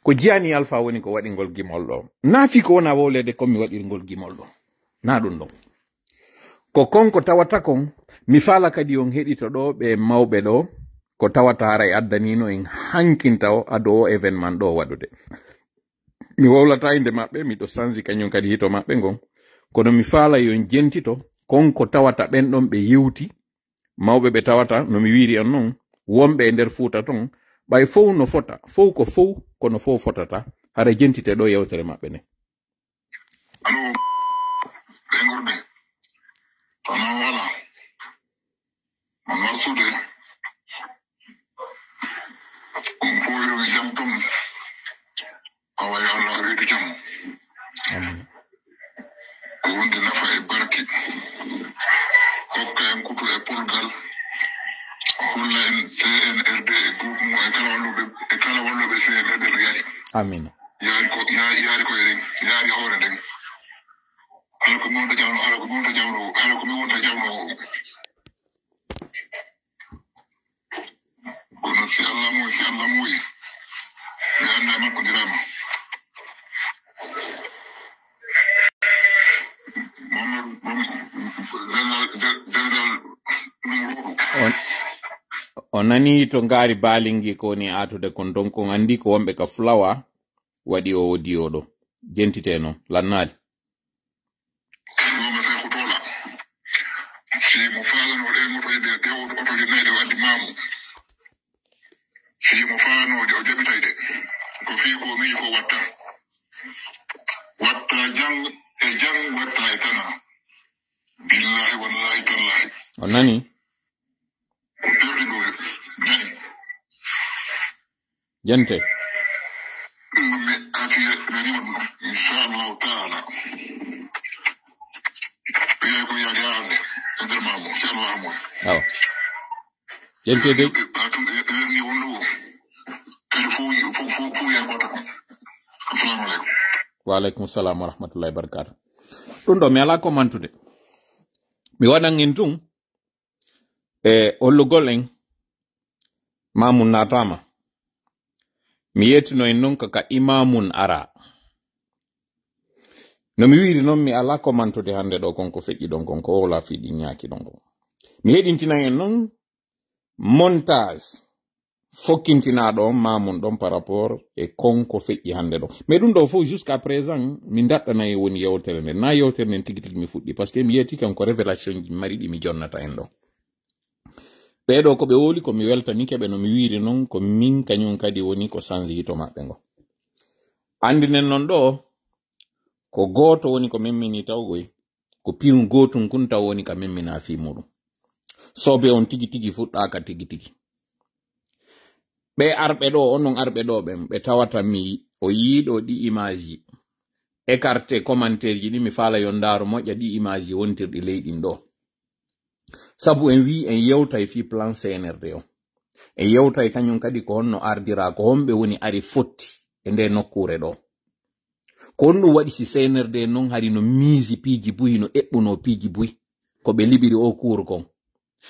ko jiyani alpha woni ko waɗi ngol gimol ɗo naafi ko wona wowlede komi waɗi ngol gimol ɗo na ɗum ɗon ko konko tawata kon mi faala kadi on heɗito ɗo ɓe mawɓe ɗo ko tawata haray addanino en hankinta o ado o événement ɗo waɗude mi wowlata inde maɓɓe miɗo sanzi kañum kadi hito maɓɓe ngon kono mi faala yon jentito konko tawata ɓen ɗon ɓe yewti mawɓe ɓe tawata no mi wiri on noon wonɓe e nder Fuuta ton ɓay fof no fota fof ko fof kono fof fotata hara jentite ɗo yewtere maɓɓe ne alo ɓe ngorɓe tono wala on warsude on fof yowi jam tum awa yo Allah reedu jam ko wonde nafa e barke hokka en kutu e polgal holla en CNRD e groupe mo e kala walloɓe CNRD no yaari amin yaari ko yaari hoore nden ala ko mi wonta jamno kono si Allah moyi mi anda makkodirama général o nani to ngari balingi ko ni atude kon don ko andi ko wonɓe ka Flower waɗi o audio ɗo jentite no lannali Goma sai kutola si mo fala no de mo to de oto de nede wadi mamu si mo fala no de o jabitayde ko fi ko mi ko watta jang e jang watta e tana billahi wallahi tallahi onani jente me afia nani wonno inshallah taala ko ya gaande nder mamu inshallah mo aw jente de batum ni wonno kadi fu ya bota assalamu alaikum wa alaikum salam wa rahmatullahi wa barakatuh ɗum ɗo mi ala ko mantude mi waɗan en tun ollugol en mamun natama mi yettino en non kaka imamun ara no mi wiri non mi ala ko mantude hande ɗo konko feƴƴi ɗon konko wola fiɗi ñaaki ɗon kon mi heɗintina en non montage fokkintinaɗo mamun ɗon par rapport e konko feƴƴi hande ɗo mais ɗum ɗo fof jusqu'à présent mi daɗɗana e woni yewtere nde na yewtere nden tigi tigi mi fuɗɗi par ce que mi yetti kam ko révélation ji mari ɗi mi jonnata en ɗo ɓeɗo ko ɓe woli ko mi weltanike ɓe no mi wiri non ko min kañum kadi woni ko sanji hito maɓɓe ngo andinen non ɗo ko goto woni ko memmini tawgoy ko piwu gotum kun taw woni ka memmina fi muɗum sobe on tigi tigi fuɗɗaka tigi tigi ɓe arɓe ɗo onon arɓe ɗo ɓe tawata mi o yiɗo ɗi image ji écarté commentaire ji ɗi mi fala yondaro moƴƴa ɗi image ji wontirɗi leyɗin ɗo sabu en wi en yewtay fi plan CNRD o en yewtay kañum kadi ko honno ardira ko homɓe woni ari fotti e nde nokkure ɗo ko honɗum waɗi si CNRD non hari no miisi piiji buyi no eɓɓuno piiji buyi ko ɓe liɓiri o kuur kon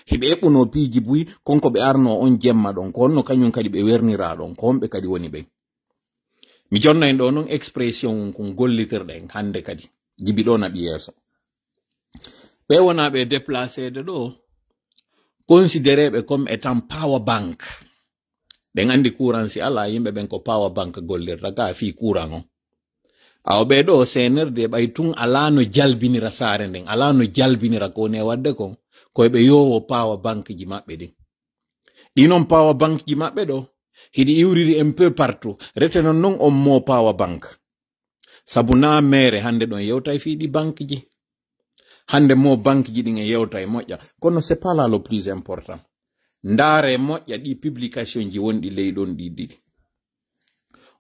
hiɓe eɓɓuno piiji buyi konko ɓe arno on jemma ɗon ko honno kañum kadi ɓe wernira ɗon ko homɓe kadi woni ɓen mi jonna en ɗo non expression kon gollitirɗen hande kadi jibi ɗo naɓi yeeso ɓe wona ɓe déplacéde ɗo considéréɓe comme étant power bank ɗen andi courant si ala yimɓe ɓen ko power bank gollirta ka fi courant o aw ɓe ɗo CNRD ɓay tun ala no jalbinira saare nden ala no jalbinira ko ne wadde kon koyɓe yowo power bank ji maɓɓe ɗin ɗinon power bank ji maɓɓe ɗo hiɗi iwriri un peu partout retenon non on mo power bank sabu na mere hande ɗon yewtay fiiɗi banque ji hande mo banque ji ɗin e yewtay moƴƴa kono c'est pas là le plus important ndaare moƴƴa ɗi publication ji wonɗi leyɗon ɗi ɗiɗi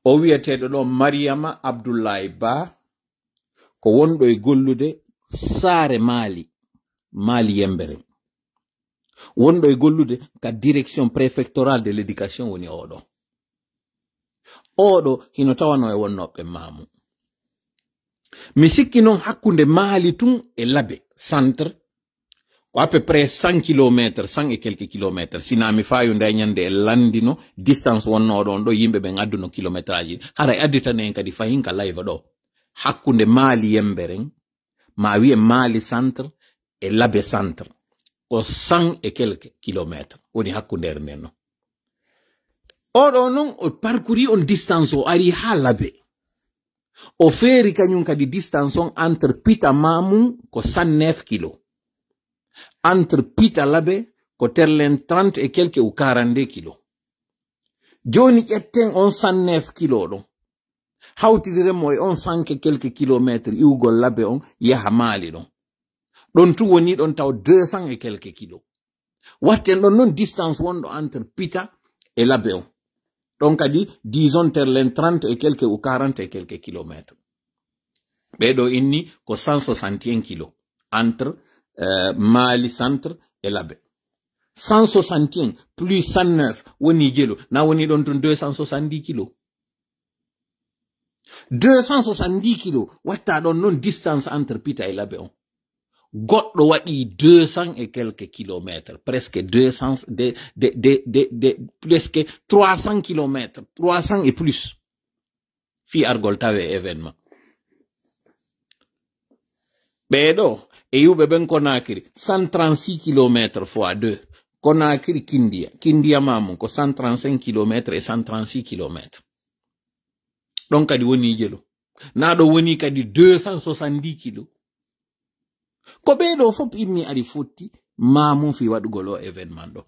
o wiyeteɗo ɗo Mariama Abdoulaye Ba ko wonɗo e gollude saare Mali Yembere wonɗo e gollude ka direction préfectorale de l'éducation woni oɗo hino tawano e wonnoɓe mamu mi sikki noon hakkunde Mali tun e Labe centre ko à peu près 100 km 100 et quelques kilomètres sina mi fayu nde ñande e landino distance wonno ɗon ɗo yimɓe ɓen adduno kilométrage hara additane en kadi fayin ka live ɗo hakkunde Mali Yemberen ma wiye Mali centre e Labe centre o 100 et quelques kilomètres woni hakkundere nden no oɗo non o parcouri on distance o ari ha Labe o feeri kañum kadi distance on entre Pita Mamum ko 109 kilo entre Pita Labe ko terlen 30 et quelques ou 42 kilo joni ƴetten on 109 kilo ɗon hawtidiremo e on 100 et quelques kilomètres iwgol Labe on yaha Mali ɗon ɗon tu woni ɗon taw 200 et quelques kilos watten ɗon non distance wonɗo entre Pita et Labe on ɗon kadi disons terlen 30 et quelques ou 40 et quelques kilomètres ɓeɗo inni ko 161 kilos entre Mali centre et Labe 161 plus 109 woni jelo na woni ɗon ton 270 kilos 270 kilos watta ɗon non distance entre Pita et Labe on goɗɗo waɗi 200 et quelques kilomètres presque 200 presque 300 kilomètres 300 et plus fi argol tawe événement ɓeɗo e yuɓe ɓen Conakry 136 kilomètres fois 2 Conakry Kindia Mamum ko 135 kilomètres et 136 kilomètres ɗon kadi woni jelo Nado woni kadi 270 kilos. Ko ɓeɗo fop immi ari fotti Mamou fi waɗugol événement ɗo.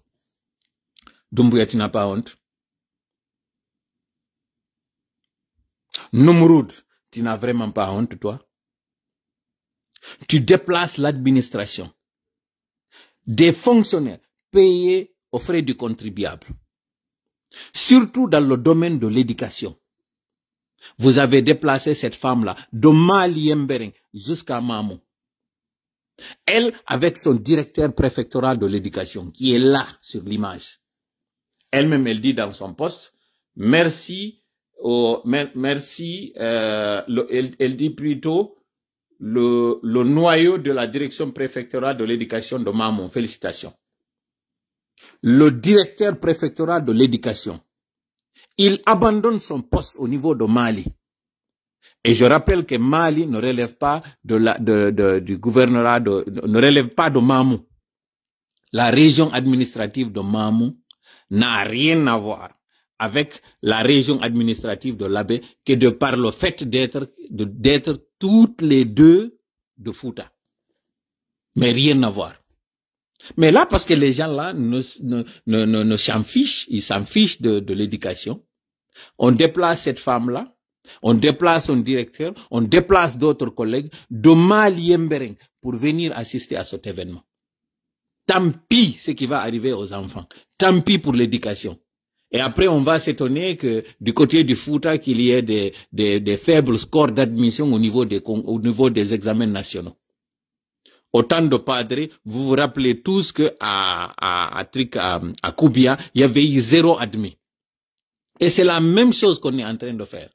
Doumbouya, tu n'as pas honte? Numrud, tu n'as vraiment pas honte, toi? Tu déplaces l'administration des fonctionnaires payés aux frais du contribuable, surtout dans le domaine de l'éducation. Vous avez déplacé cette femme-là de Mali Mbering jusqu'à Mamou. Elle, avec son directeur préfectoral de l'éducation, qui est là sur l'image. Elle-même, elle dit dans son poste, merci, elle dit plutôt le noyau de la direction préfectorale de l'éducation de Mamou. Félicitations. Le directeur préfectoral de l'éducation, il abandonne son poste au niveau de Mali. Et je rappelle que Mali ne relève pas du gouvernorat, ne relève pas de Mamou. La région administrative de Mamou n'a rien à voir avec la région administrative de l'Abbé que de par le fait d'être toutes les deux de Fouta. Mais rien à voir. Mais là, parce que les gens là ne s'en fichent, ils s'en fichent de l'éducation, on déplace cette femme-là, on déplace son directeur, on déplace d'autres collègues de Mali Mbering pour venir assister à cet événement. Tant pis ce qui va arriver aux enfants. Tant pis pour l'éducation. Et après, on va s'étonner que du côté du Fouta, qu'il y ait des faibles scores d'admission au niveau des examens nationaux. Autant de padres, vous vous rappelez tous que à Koubia, il y avait eu 0 admis. Et c'est la même chose qu'on est en train de faire.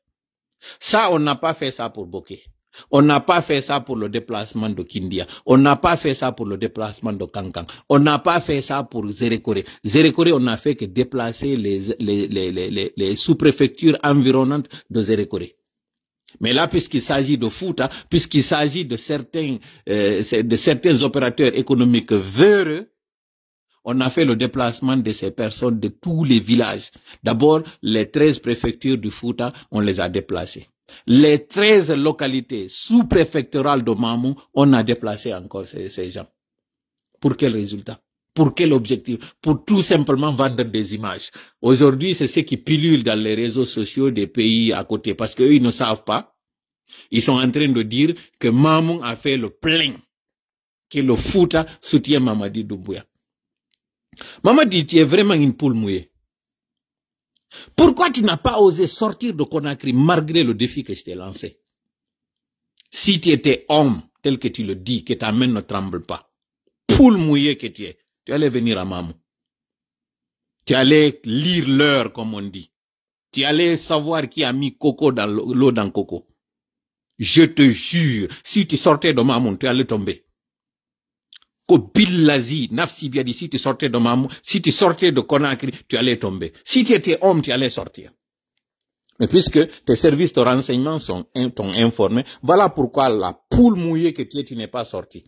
Ça, on n'a pas fait ça pour Bokeh. On n'a pas fait ça pour le déplacement de Kindia. On n'a pas fait ça pour le déplacement de Kankan. On n'a pas fait ça pour Zérékoré. Zérékoré, on n'a fait que déplacer les sous-préfectures environnantes de Zérékoré. Mais là, puisqu'il s'agit de Fouta, puisqu'il s'agit de certains opérateurs économiques véreux, on a fait le déplacement de ces personnes de tous les villages. D'abord, les 13 préfectures du Fouta, on les a déplacées. Les 13 localités sous-préfectorales de Mamou, on a déplacé encore ces gens. Pour quel résultat? Pour quel objectif? Pour tout simplement vendre des images. Aujourd'hui, c'est ce qui pilule dans les réseaux sociaux des pays à côté, parce qu'eux, ils ne savent pas. Ils sont en train de dire que Mamou a fait le plein, que le Fouta soutient Mamadi Doumbouya. Mamadi, tu es vraiment une poule mouillée. Pourquoi tu n'as pas osé sortir de Conakry malgré le défi que je t'ai lancé? Si tu étais homme, tel que tu le dis, que ta main ne tremble pas, poule mouillée que tu es, tu allais venir à Mamou. Tu allais lire l'heure, comme on dit. Tu allais savoir qui a mis coco dans l'eau dans coco. Je te jure, si tu sortais de Mamou, tu allais tomber. Billazi, Nafsi Biadi, si tu sortais de Mamou, si tu sortais de Conakry, tu allais tomber. Si tu étais homme, tu allais sortir. Mais puisque tes services de renseignement t'ont informé, voilà pourquoi la poule mouillée que tu n'es pas sorti.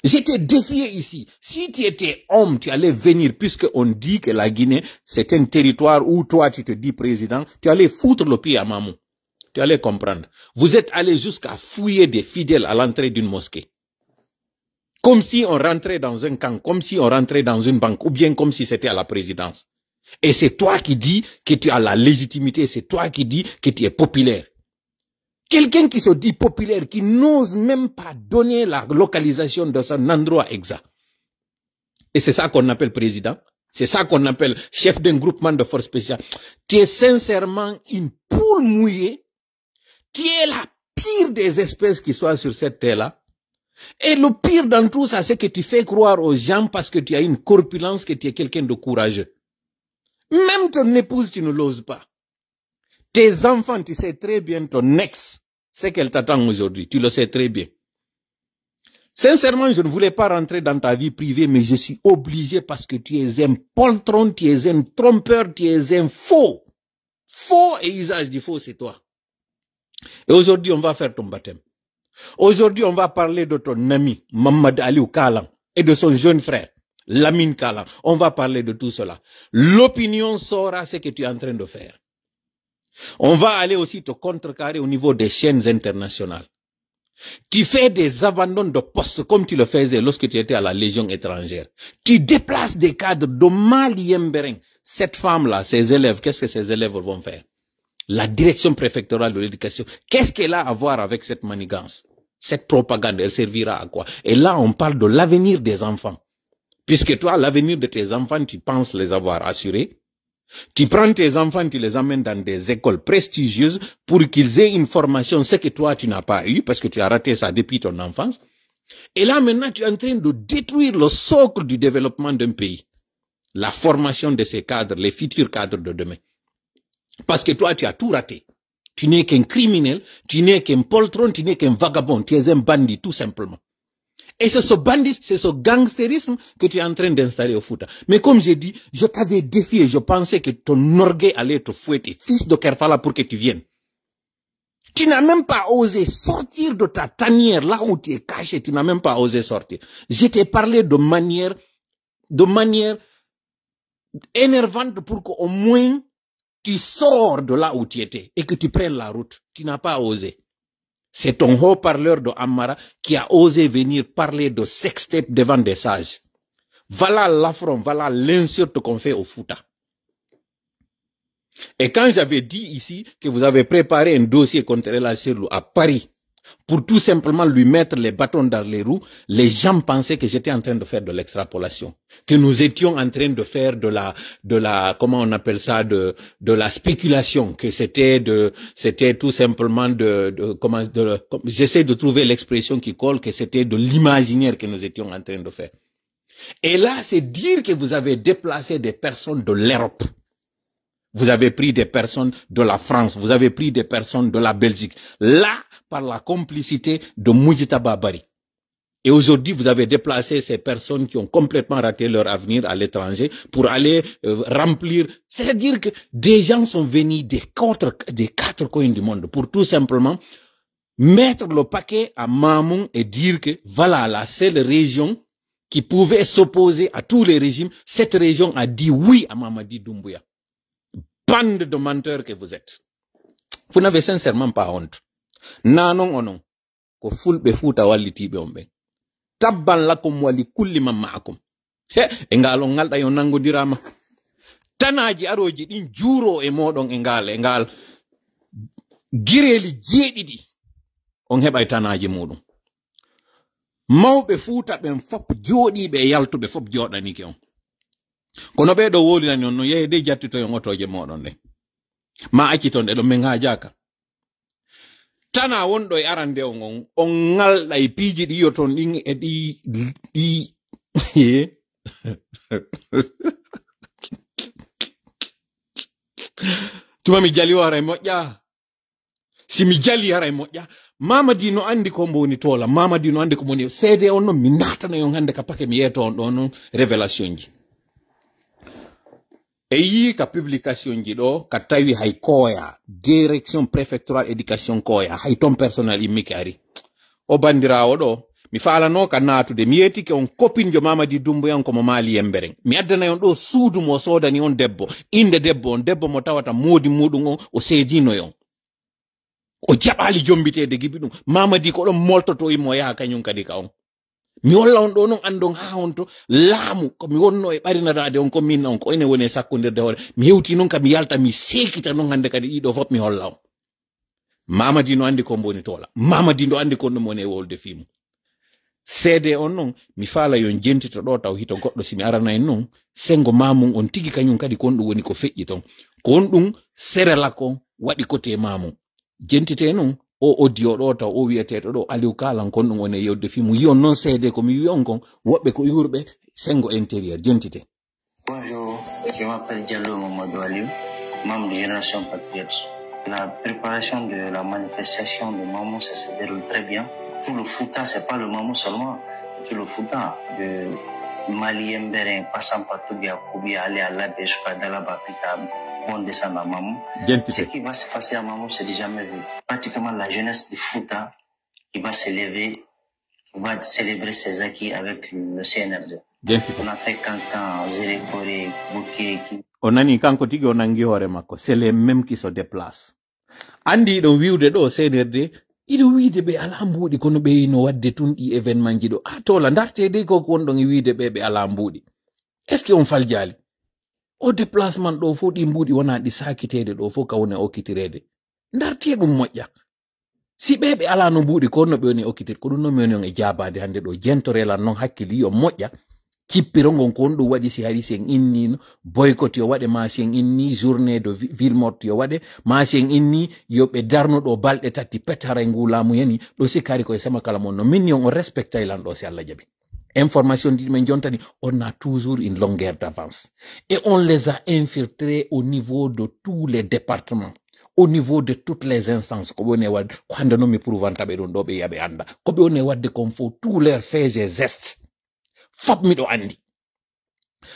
J'étais défié ici. Si tu étais homme, tu allais venir, puisque on dit que la Guinée, c'est un territoire où toi, tu te dis président, tu allais foutre le pied à Mamou. Tu allais comprendre. Vous êtes allé jusqu'à fouiller des fidèles à l'entrée d'une mosquée. Comme si on rentrait dans un camp, comme si on rentrait dans une banque, ou bien comme si c'était à la présidence. Et c'est toi qui dis que tu as la légitimité, c'est toi qui dis que tu es populaire. Quelqu'un qui se dit populaire, qui n'ose même pas donner la localisation de son endroit exact. Et c'est ça qu'on appelle président. C'est ça qu'on appelle chef d'un groupement de forces spéciales. Tu es sincèrement une poule mouillée. Tu es la pire des espèces qui soient sur cette terre-là. Et le pire dans tout ça, c'est que tu fais croire aux gens parce que tu as une corpulence, que tu es quelqu'un de courageux. Même ton épouse, tu ne l'oses pas. Tes enfants, tu sais très bien ton ex, c'est qu'elle t'attend aujourd'hui. Tu le sais très bien. Sincèrement, je ne voulais pas rentrer dans ta vie privée, mais je suis obligé parce que tu es un poltron, tu es un trompeur, tu es un faux. Faux et usage du faux, c'est toi. Et aujourd'hui, on va faire ton baptême. Aujourd'hui, on va parler de ton ami, Mamadou Aliou Kalan, et de son jeune frère, Lamine Kalan. On va parler de tout cela. L'opinion saura ce que tu es en train de faire. On va aller aussi te contrecarrer au niveau des chaînes internationales. Tu fais des abandons de postes comme tu le faisais lorsque tu étais à la Légion étrangère. Tu déplaces des cadres de Maliembering. Cette femme-là, ses élèves, qu'est-ce que ses élèves vont faire? La direction préfectorale de l'éducation, qu'est-ce qu'elle a à voir avec cette manigance? Cette propagande, elle servira à quoi? Et là, on parle de l'avenir des enfants. Puisque toi, l'avenir de tes enfants, tu penses les avoir assurés. Tu prends tes enfants, tu les emmènes dans des écoles prestigieuses pour qu'ils aient une formation, ce que toi, tu n'as pas eu, parce que tu as raté ça depuis ton enfance. Et là, maintenant, tu es en train de détruire le socle du développement d'un pays. La formation de ces cadres, les futurs cadres de demain. Parce que toi, tu as tout raté. Tu n'es qu'un criminel, tu n'es qu'un poltron, tu n'es qu'un vagabond, tu es un bandit, tout simplement. Et c'est ce bandit, c'est ce gangstérisme que tu es en train d'installer au Fouta. Mais comme j'ai dit, je t'avais défié, je pensais que ton orgueil allait te fouetter, fils de Kerfala, pour que tu viennes. Tu n'as même pas osé sortir de ta tanière, là où tu es caché, tu n'as même pas osé sortir. Je t'ai parlé de manière énervante pour qu'au moins tu sors de là où tu étais et que tu prennes la route. Tu n'as pas osé. C'est ton haut-parleur de Amara qui a osé venir parler de sextape devant des sages. Voilà l'affront, voilà l'insulte qu'on fait au Fouta. Et quand j'avais dit ici que vous avez préparé un dossier contre El Serlou à Paris pour tout simplement lui mettre les bâtons dans les roues, les gens pensaient que j'étais en train de faire de l'extrapolation, que nous étions en train de faire de la, comment on appelle ça, de la spéculation, que c'était tout simplement j'essaie de trouver l'expression qui colle, que c'était de l'imaginaire que nous étions en train de faire. Et là, c'est dire que vous avez déplacé des personnes de l'Europe. Vous avez pris des personnes de la France, vous avez pris des personnes de la Belgique. Là, par la complicité de Mujitaba Bari. Et aujourd'hui, vous avez déplacé ces personnes qui ont complètement raté leur avenir à l'étranger pour aller remplir. C'est-à-dire que des gens sont venus des quatre coins du monde pour tout simplement mettre le paquet à Mamoun et dire que voilà la seule région qui pouvait s'opposer à tous les régimes. Cette région a dit oui à Mamadi Doumbouya. Bande de menteurs que vous êtes. Vous n'avez sincèrement pas honte. Nanon onon. Ko fulbe futa walli tibe ombe. Tabban lakum wali kulli man ma'akum. He, engalo ngalda yo nangodirama. Tanaji aroji din juro e modon engal. Gireli jeedidi. On heba tanaji mudum. Mawbe futa ben fop jodi be yaltube fop jodani ke on. Kono be do woli nan no yede jattito yo ngotoje modon de. Ma akiton de do menga jaka. Tana wondo e arande on ngalda e piji di yoton din e di Tuma mi jali wara e moƴƴa. Si mi jali ara e moƴƴa. Mamadi no andi ko mboni tola, Mamadi no andi ko mboni seede on no mi natana yo hande ka pake mi yeto on don révélation ji. E yi ka publication ji do ka tawi hay koya direction préfectorale éducation koya hay ton personnel immiki ari o bandirawo do mi falano ka natude mi yeti ke on copine Mamadi Doumbouya ko mo Maliembering mi addana on do suudu mo sodani on debbo inde debbo on debbo mo tawata modi mudum on o seedino yon o jabali jombitede gibi dum Mamadi ko don moltoto mo ya kanyum kadi ka on mi walla on do non andon ha on to laamu ko mi wonno e barinade on ko min on ko ene woni sakkundirde hore mi hewti non kam mi yalta mi sekita non hande kadi ido fop mi holla on Mamadi no andi ko mboni tola Mamadi ndo andi ko no woni e wolde fimu seede on non mi faala yon jentito do taw hito goddo simi arana en non sengo mamum on tigi kanyum kadi kon dum woni ko feƴƴi ton kon dum serela ko wadi kote mamum jentite non o audio do taw o wiyeteto do Aliou Kalan kon dum woni yewde fimu yon non seede ko mi wiyon kon wobbe ko yurbe sengo intérieur jentite. Bonjour, je m'appelle Diallo Mamadou Aliou, membre de Génération Patriote. La préparation de la manifestation de Mamou, ça se déroule très bien. Tout le Fouta, c'est pas le Mamou seulement, tout le Fouta, de Maliembering, passant par Toubia, Koubia, aller à l'Abbé, jusqu'à Dalaba, Pita, on descend à Mamou. Ce qui va se passer à Mamou, c'est déjà jamais vu. Pratiquement la jeunesse du Fouta qui va s'élever, qui va célébrer ses acquis avec le CNRD. On a fait Kankan, Zérékoré, Bouké, qui... On ani kanko tigi onangi hore makko, c'est les mêmes qui se déplacent. Andi ɗo wiwde ɗo CNRD, iɗo wiide ɓe ala mbuuɗi kono ɓe no wadde tun ɗi événement ji ɗo. A tola dartede ko wonɗon e wiide ɓe ala mbuuɗi. Est ce que on faljali? O déplacement ɗo fo ɗi mbuuɗi wona ɗi sakitede ɗo fo kawne okkitirede. Darte ɗum moƴƴa. Si ɓe ala no mbuuɗi ko no ɓe woni okkitir ko ɗum no mi woni on e jabade hande ɗo jentorelan noon hakkili yo moƴƴa. Kippirongon ko ɗum waɗi si hari sen inni boycott yo waɗe ma sen inni journée de ville morte yo waɗe ma sen inni yo ɓe darno ɗo balɗe tati petara e ngulamu yani ɗo sikkari koye sama kala mon no minni on respecta lan ɗo si Allah jaɓi. Information ɗi men jontani on a toujours une longueur d'avance et on les a infiltrés au niveau de tous les départements, au niveau de toutes les instances ko ɓe wadde ko hande noon mi prouvantaɓe ɗum ɗo ɓe yaɓe anda ko ɓe woni wadde comme faut tous leurs faits et gestes fop miɗo andi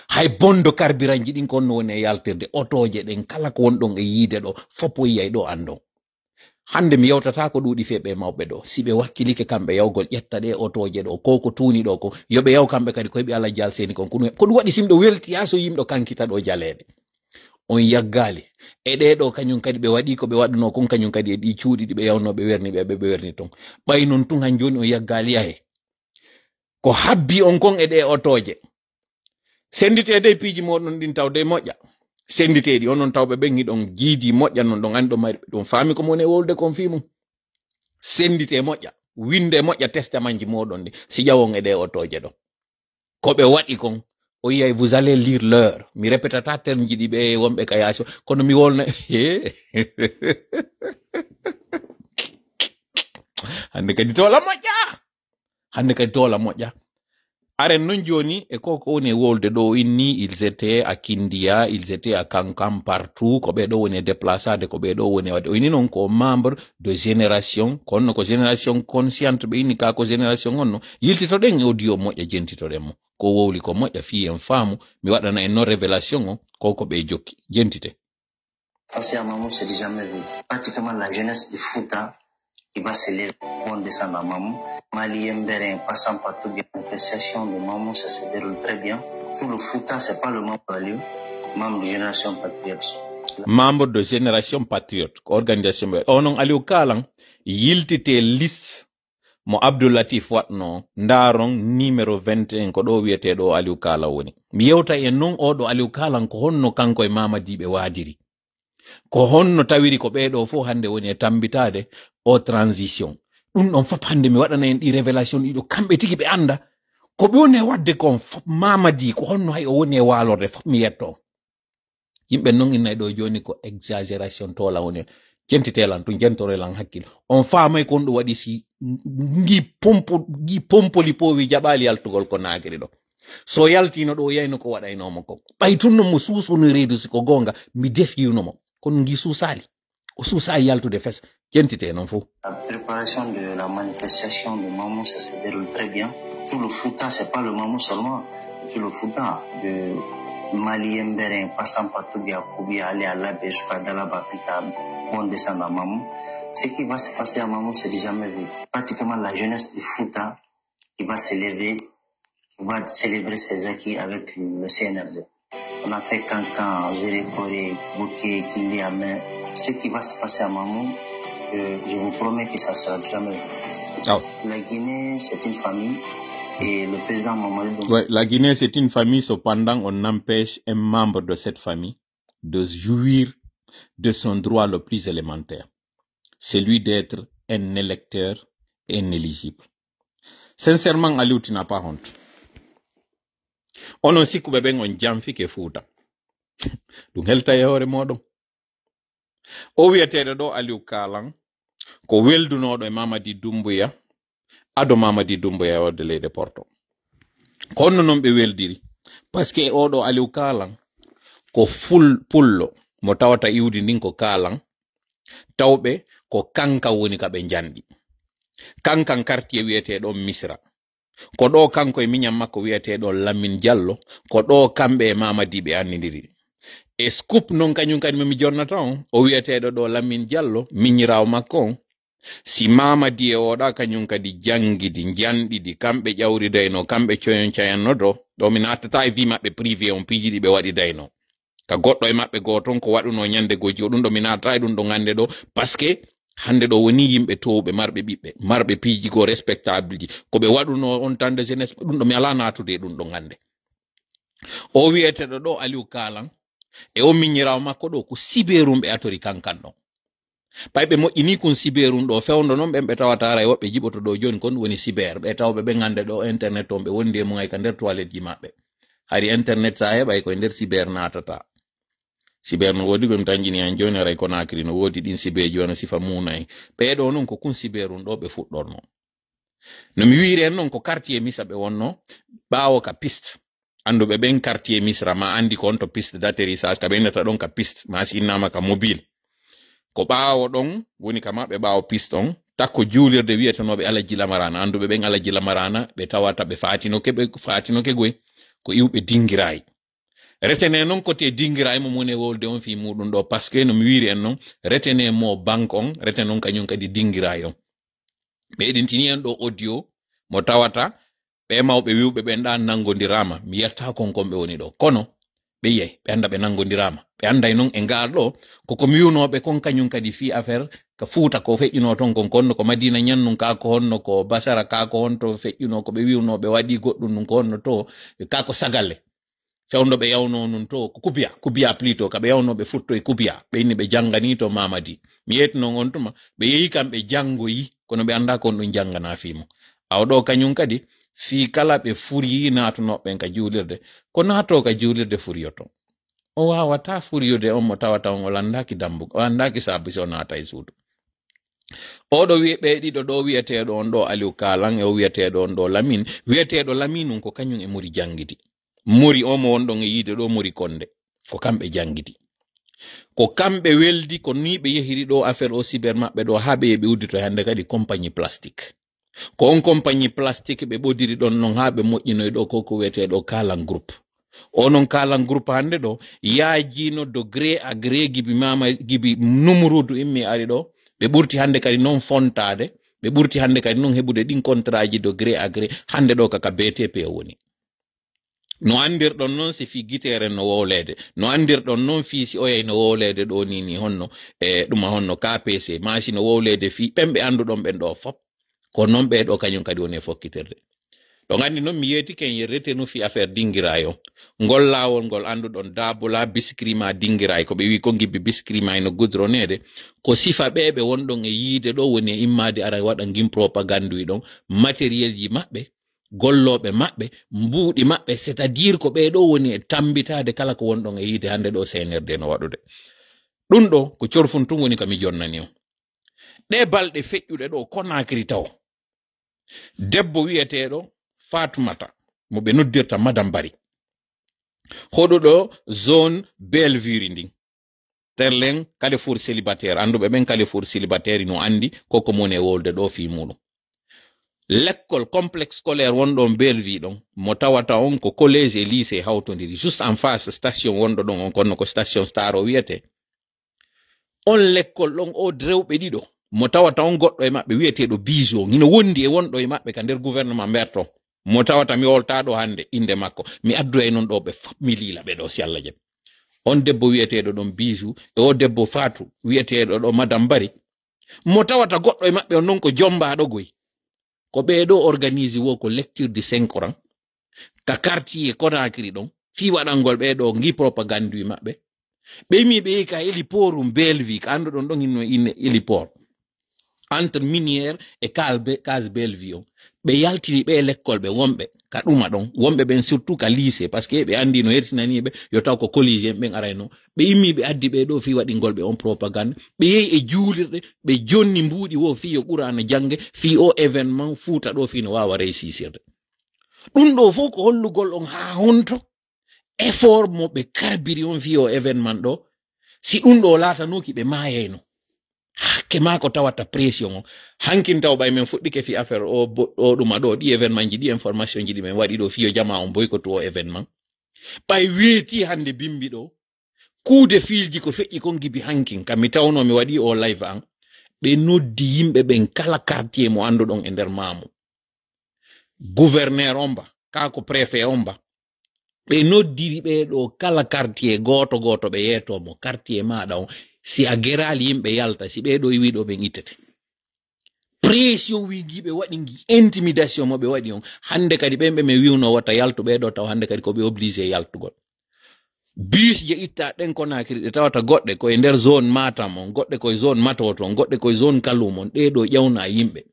hay bondo carburant ji ɗin kon no woni e yaltirde otoje ɗen kala ko wonɗon e yiide ɗo fop o yiyay ɗo andon hande mi yewtata ko ɗuuɗi feɓe mawɓe ɗo si ɓe wakkilike kamɓe yawgol ƴetta ɗe otoje ɗo ko tuuni ɗo ko yoɓe yaw kamɓe kadi koyeɓe ala jal seni kon ko ɗum waɗi simɗo weltiya so yimɗo kankita ɗo jaleɗe on yaggali e ɗeɗo kañum kadi ɓe waɗi ko ɓe waɗuno kon kañum kadi e ɗi cuuɗi ɗi ɓe yawno ɓe werni ɓe werni ton ɓay non tun han joni on yaggali yahe ko habbi on kon e ɗe otoje senditede piiji moɗon ɗin tawde moƴƴa senditeɗi onon tawɓe ɓen hiɗon jiidi moƴƴa non ɗon andi ɗo mari ɗum faami ko moni e wolde kon fi mum sendite moƴƴa winde moƴƴa testament ji moɗon ɗi si ƴawon e ɗe otoje ɗo ko ɓe waɗi kon o yiyay vous allez lire l'heure mi répétata terme ji ɗi ɓe wonɓe kayasi kono mi wolna hande kadi tola moƴƴa hande kadi tola moƴƴa aren non joni e koko woni e wolde ɗo inni ils étaient à Kindia ils étaient à Kankam partout ko ɓe ɗo woni e déplaçade ko ɓe ɗo woni wadde o inni noon ko membre de génération konno ko génération consciente ɓe inni ka ko génération onno yiltitoɗen e audio moƴƴa jentitoɗen mo ko wowli ko moƴƴa fi en faamu mi waɗana en non révélation o koko ɓe jokki jentite. Passer à Mamou, c'est jamais vu. Pratiquement la jeunesse du Fouta qui va se lever pour descendre à Mamou. Mali Mbérin, passant par toutes les manifestations de Mamou, ça se déroule très bien. Tout le Fouta, c'est pas le membre de membre de Génération Patriote. Membre de Génération Patriote, organisation. Onon Aliou Kalang, yiltite liste mo Abdoulatif watno ndaron numéro 21 ko ɗo wiyeteɗo Aliou Kala woni. Mi yewta en non oɗo Aliou Kalan ko honno kanko e Mamadiɓe waadiri. Ko honno tawiri ko ɓeɗo fo hande woni e tambitade o transition. Ɗum ɗon fop hande mi waɗana en ɗi révélation ɗiɗo kamɓe tigi ɓe anda ko ɓe woni e wadde kon fop Mamadi ko honno hay o woni e walorde fop mi yetto. Yimɓe non innayi ɗo joni ko exagération tola woni jentitelan to jentorelan hakkil on faamay kon ɗo waɗi si gi pompoli powi jaɓali yaltugol ko nagiri ɗo so yaltino ɗo yayno ko waɗaynomo ko ɓay tunno mo suusuni reedu si ko gonga mi defyunomo kono gi suusali o suusali yaltude fes jentite non fo. La préparation de la manifestation de Mamou, ça se déroule très bien. Tout le Fouta, c'est pas le Mamou seulement, tout le Fouta de Mali Mbérin, passant par Toubia, Koubia, aller à l'Abbé, jusqu'à Dalaba, Pita, bon descendre à Mamou. Ce qui va se passer à Mamou, c'est jamais vu. Pratiquement la jeunesse du Fouta qui va se lever, qui va célébrer ses acquis avec le CNRD. On a fait Kankan, Zérékoré, Bouké, Kindia, mais ce qui va se passer à Mamou, je vous promets que ça sera jamais vu. Oh. La Guinée, c'est une famille. Et le président Mamadou... Ouais, la Guinée, c'est une famille. Cependant, on empêche un membre de cette famille de jouir de son droit le plus élémentaire. Celui d'être un électeur inéligible. Sincèrement, Aliou, tu n'as pas honte. On aussi que bébé on jamfi ke Fouta. Donc, helta yore modon. O wiyeteɗo ɗo Aliou Kalan ko weldunoɗo e Mamadi Doumbouya ado Mamadi Doumbouya wadde leyɗe Porto kono non ɓe weldiri par ce que oɗo Aliou Kalan ko pullo mo tawata iwdi ndin ko Kalan tawɓe ko kanka woni ka ɓe janɗi kankan quartier wiyeteɗo Misra ko ɗo kanko e miñam makko wiyeteɗo Lamine Diallo ko ɗo kamɓe e Mamadi ɓe andidiri e scoop non kañum kadi mi jonnata on o wiyeteɗo ɗo Lamine Diallo miñirawo makko on si Mamadi e oɗa kañum kadi jangidi janɗiɗi kamɓe ƴawri dayno kamɓe coyon cayanno ɗo mi nattata e wi maɓɓe privé on piiji ɗi ɓe waɗi dayno ka goɗɗo e maɓɓe goton ko waɗuno ñande goji o ɗum ɗo mi nattata e ɗum ɗo gande ɗo parce que hande ɗo woni yimɓe towɓe marɓe ɓiɓɓe marɓe piiji go respectable ji ko ɓe waɗuno on tan de jeunesse ɗum ɗo mi ala natude ɗum ɗo gande o wiyeteɗo ɗo Aliou Kalan e o miñirawo makko ɗo ko siberum ɓe atori kankan ɗon pay ɓe moƴƴini kon siberum ɗo fewndo noon ɓen ɓe tawatara e woɓɓe jiɓoto ɗo joni kon woni cyber ɓe tawɓe ɓe gande ɗo internet on ɓe wondi e mum ay ka nder toilette ji maɓɓe hari internet sa heɓay koye nder cyber natata cyber no wodi gom tanjini an joni aray Conakry no wodi ɗin sibeji wona sifa munayi ɓeɗo noon ko kun siberum ɗo ɓe fuɗɗorno no mi wiiri en noon ko quartier Missa ɓe wonno ɓawo ka piste anduɓe ɓen quartier Misra ma andi ko on to piste d'atterrissage ka ɓe innata ɗon ka piste ma si innama ka mobile ko ɓawo ɗon woni ka maɓɓe ɓawo piste on takko juulirde wiyetenoɓe Alaji Lamarana anduɓe ɓen Alaji Lamarana ɓe tawata ɓe fatinoke goy ko iwɓe dingirayi retene noon kote dingirayi mo mone wolde on fi muɗum ɗo parce que no mi wiiri en noon retene mo banque on rete noon kañum kadi dingirayi on meɗintini en ɗo audio mo tawata ɓe mawɓe wiwɓe ɓen ɗa nangodirama mi yetta konkonɓe woni ɗo kono ɓe yiyay ɓe anda ɓe nangodirama ɓe anday noon e ngal ɗo koko mi wiwnoɓe kon kañum kadi fi affaire ka Fuuta ko feƴƴuno ton kon konno ko Madina ñannum kako honno ko Basara kako honto feƴƴuno ko ɓe wiwno ɓe waɗi goɗɗum num ko honno to kako Sagalle fewndo ɓe yawno nun to ko Kubiya plutôt ka ɓe yawno ɓe futto e Kubiya ɓe inni ɓe jangani to Mamadi mi yetno on tuma ɓe yehi kamɓe jangoyi kono ɓe anda kon ɗum jangana fimo awɗo kañum kadi fi kala ɓe furi natunoɓen ka juulirde ko nato ka juulirde furiyoto o wawata furiyude on mo tawata on o landaki dambugo o andaki sabu so nata e suudu oɗo ɓe ɗiɗo ɗo wiyeteɗo on ɗo Aliou Kalan e o wiyeteɗo on ɗo Lamine wiyeteɗo Lamine ko kañum e muri jangidi muri o mo wonɗon e yiide ɗo muri Konde ko kamɓe jangidi ko kamɓe weldi ko ni ɓe yehiri ɗo affaire o cyber maɓɓe ɗo ha ɓe yeɓe uddito hande kadi compagnie plastique ko on compagnie plastique ɓe ɓodiri ɗon noon ha ɓe moƴƴinoy ɗo ko wiyeteɗo Kalan groupe onon Kalan groupe hande ɗo yaajino de gré à gré gibi numrudu immi ari ɗo ɓe ɓurti hande kadi noon fontade ɓe ɓurti hande kadi noon heɓude ɗin contrat ji de gré à gré hande ɗo kaka BTP woni no andirɗon noon si fi guitere no wowlede no andirɗon noon fi si oyay no wowlede ɗo nini honno e ɗuma honno KPC machine no wowlede fi ɓenɓe anduɗon ɓen ɗo fop ko noon ɓeɗo kañum kadi woni e fokkitirde ɗo gandi noon mi yeti ken yerrete no fi affaire dingirayi o ngol lawol ngol anduɗon dabula biscrima dingirayi ko ɓe wi ko gibbi biscrima no gudronede ko sifa ɓeɓe wonɗon e yiide ɗo woni e immade ara waɗa gim propagande ɗon matériel ji maɓɓe golloɓe maɓɓe mbuuɗi maɓɓe c'est à dire ko ɓeɗo woni e tambitade kala ko wonɗon e yiide hande ɗo senerde no waɗude ɗum ɗo ko corfun tum woni kami jonnani o ɗe balɗe feƴƴuɗe ɗo Conakry taw debbo wiyeteɗo Fatoumata mo ɓe noddirta Madame Bari hoɗuɗo zone Belleville ndin terlen Carrefour célibataire anduɓe ɓen Carrefour célibataire no andi koko mone wolde ɗo fi muɗum l'école complexe scolaire wonɗon Belleville ɗon mo tawata on ko collège et lycée hawtodiri juste en face station wonɗo ɗon on konno ko station Star o wiyete on l'école ɗon o rewɓe ɗiɗo mo tawata on goɗɗo e maɓɓe wiyeteɗo Bijou hino wondi e wonɗo e maɓɓe ka nder gouvernement mberto mo tawata mi woltaɗo hande inde makko mi addu e non ɗo ɓe fop mi liila ɓe ɗo si Allah jaɓi on debbo wiyeteɗo ɗon Bijou e o debbo Fatou wiyeteɗo ɗo Madame Bari mo tawata goɗɗo e maɓɓe on non ko jombaɗo goy ko ɓeɗo organise wo ko lecture du Saint Coran ka quartier Conakry ɗon fi waɗangol ɓeɗo gi propagande wi maɓɓe ɓe mi ɓe ka heliporum Belleville ka anduɗon ɗon hinno inne heliport entre Minière et case Belleville on ɓe yaltini ɓe l'école ɓe wonɓe ka ɗuma ɗon wonɓe ɓen surtout ka lycée parce que ɓe andi no hertinaniɓe yo taw ko collégien ɓen arayno ɓe immi ɓe addi ɓe ɗo fi waɗingol ɓe on propagande ɓe yehi e juulirɗe ɓe jonni mbuuɗi wo fi yo ɓurano jangge fi o événement Fuuta ɗo fi no wawa réussisirde ɗum ɗo fof ko hollugol on ha honto effort mo ɓe karbiri on fi o événement ɗo si ɗum ɗo laatanoki ɓe mayayno hakke ma ko tawata pression o hankin taw ɓay men fuɗɗike fi affaire o ɗuma ɗo ɗi événement ji ɗi information ji ɗi men waɗi ɗo fiyo jama on boycott o événement ɓay weeti hande bimbi ɗo kuude filji ko feƴƴi kon gibi hankin kam mi tawno mi waɗi o live an ɓe noddi yimɓe ɓen kala quartier mo anduɗon e nder maamu gouverneur omba kako préfet omba ɓe noddiri ɓe ɗo kala quartier goto goto ɓe yetomo quartier maɗa on si a gerali yimɓe yalta si ɓe ɗo wiɗo ɓen ittete pression wigi ɓe waɗi intimidation mo ɓe waɗi on hande kadi ɓen ɓe wiwno watta yaltu ɓe ɗo taw hande kadi ko ɓe obligé yaltugol bus je itta ɗen Conakry ɗe tawata goɗɗe koye nder zone Matam on goɗɗe koye zone Matoto on goɗɗe koye zone Kaloum on ɗe ɗo ƴewna yimɓe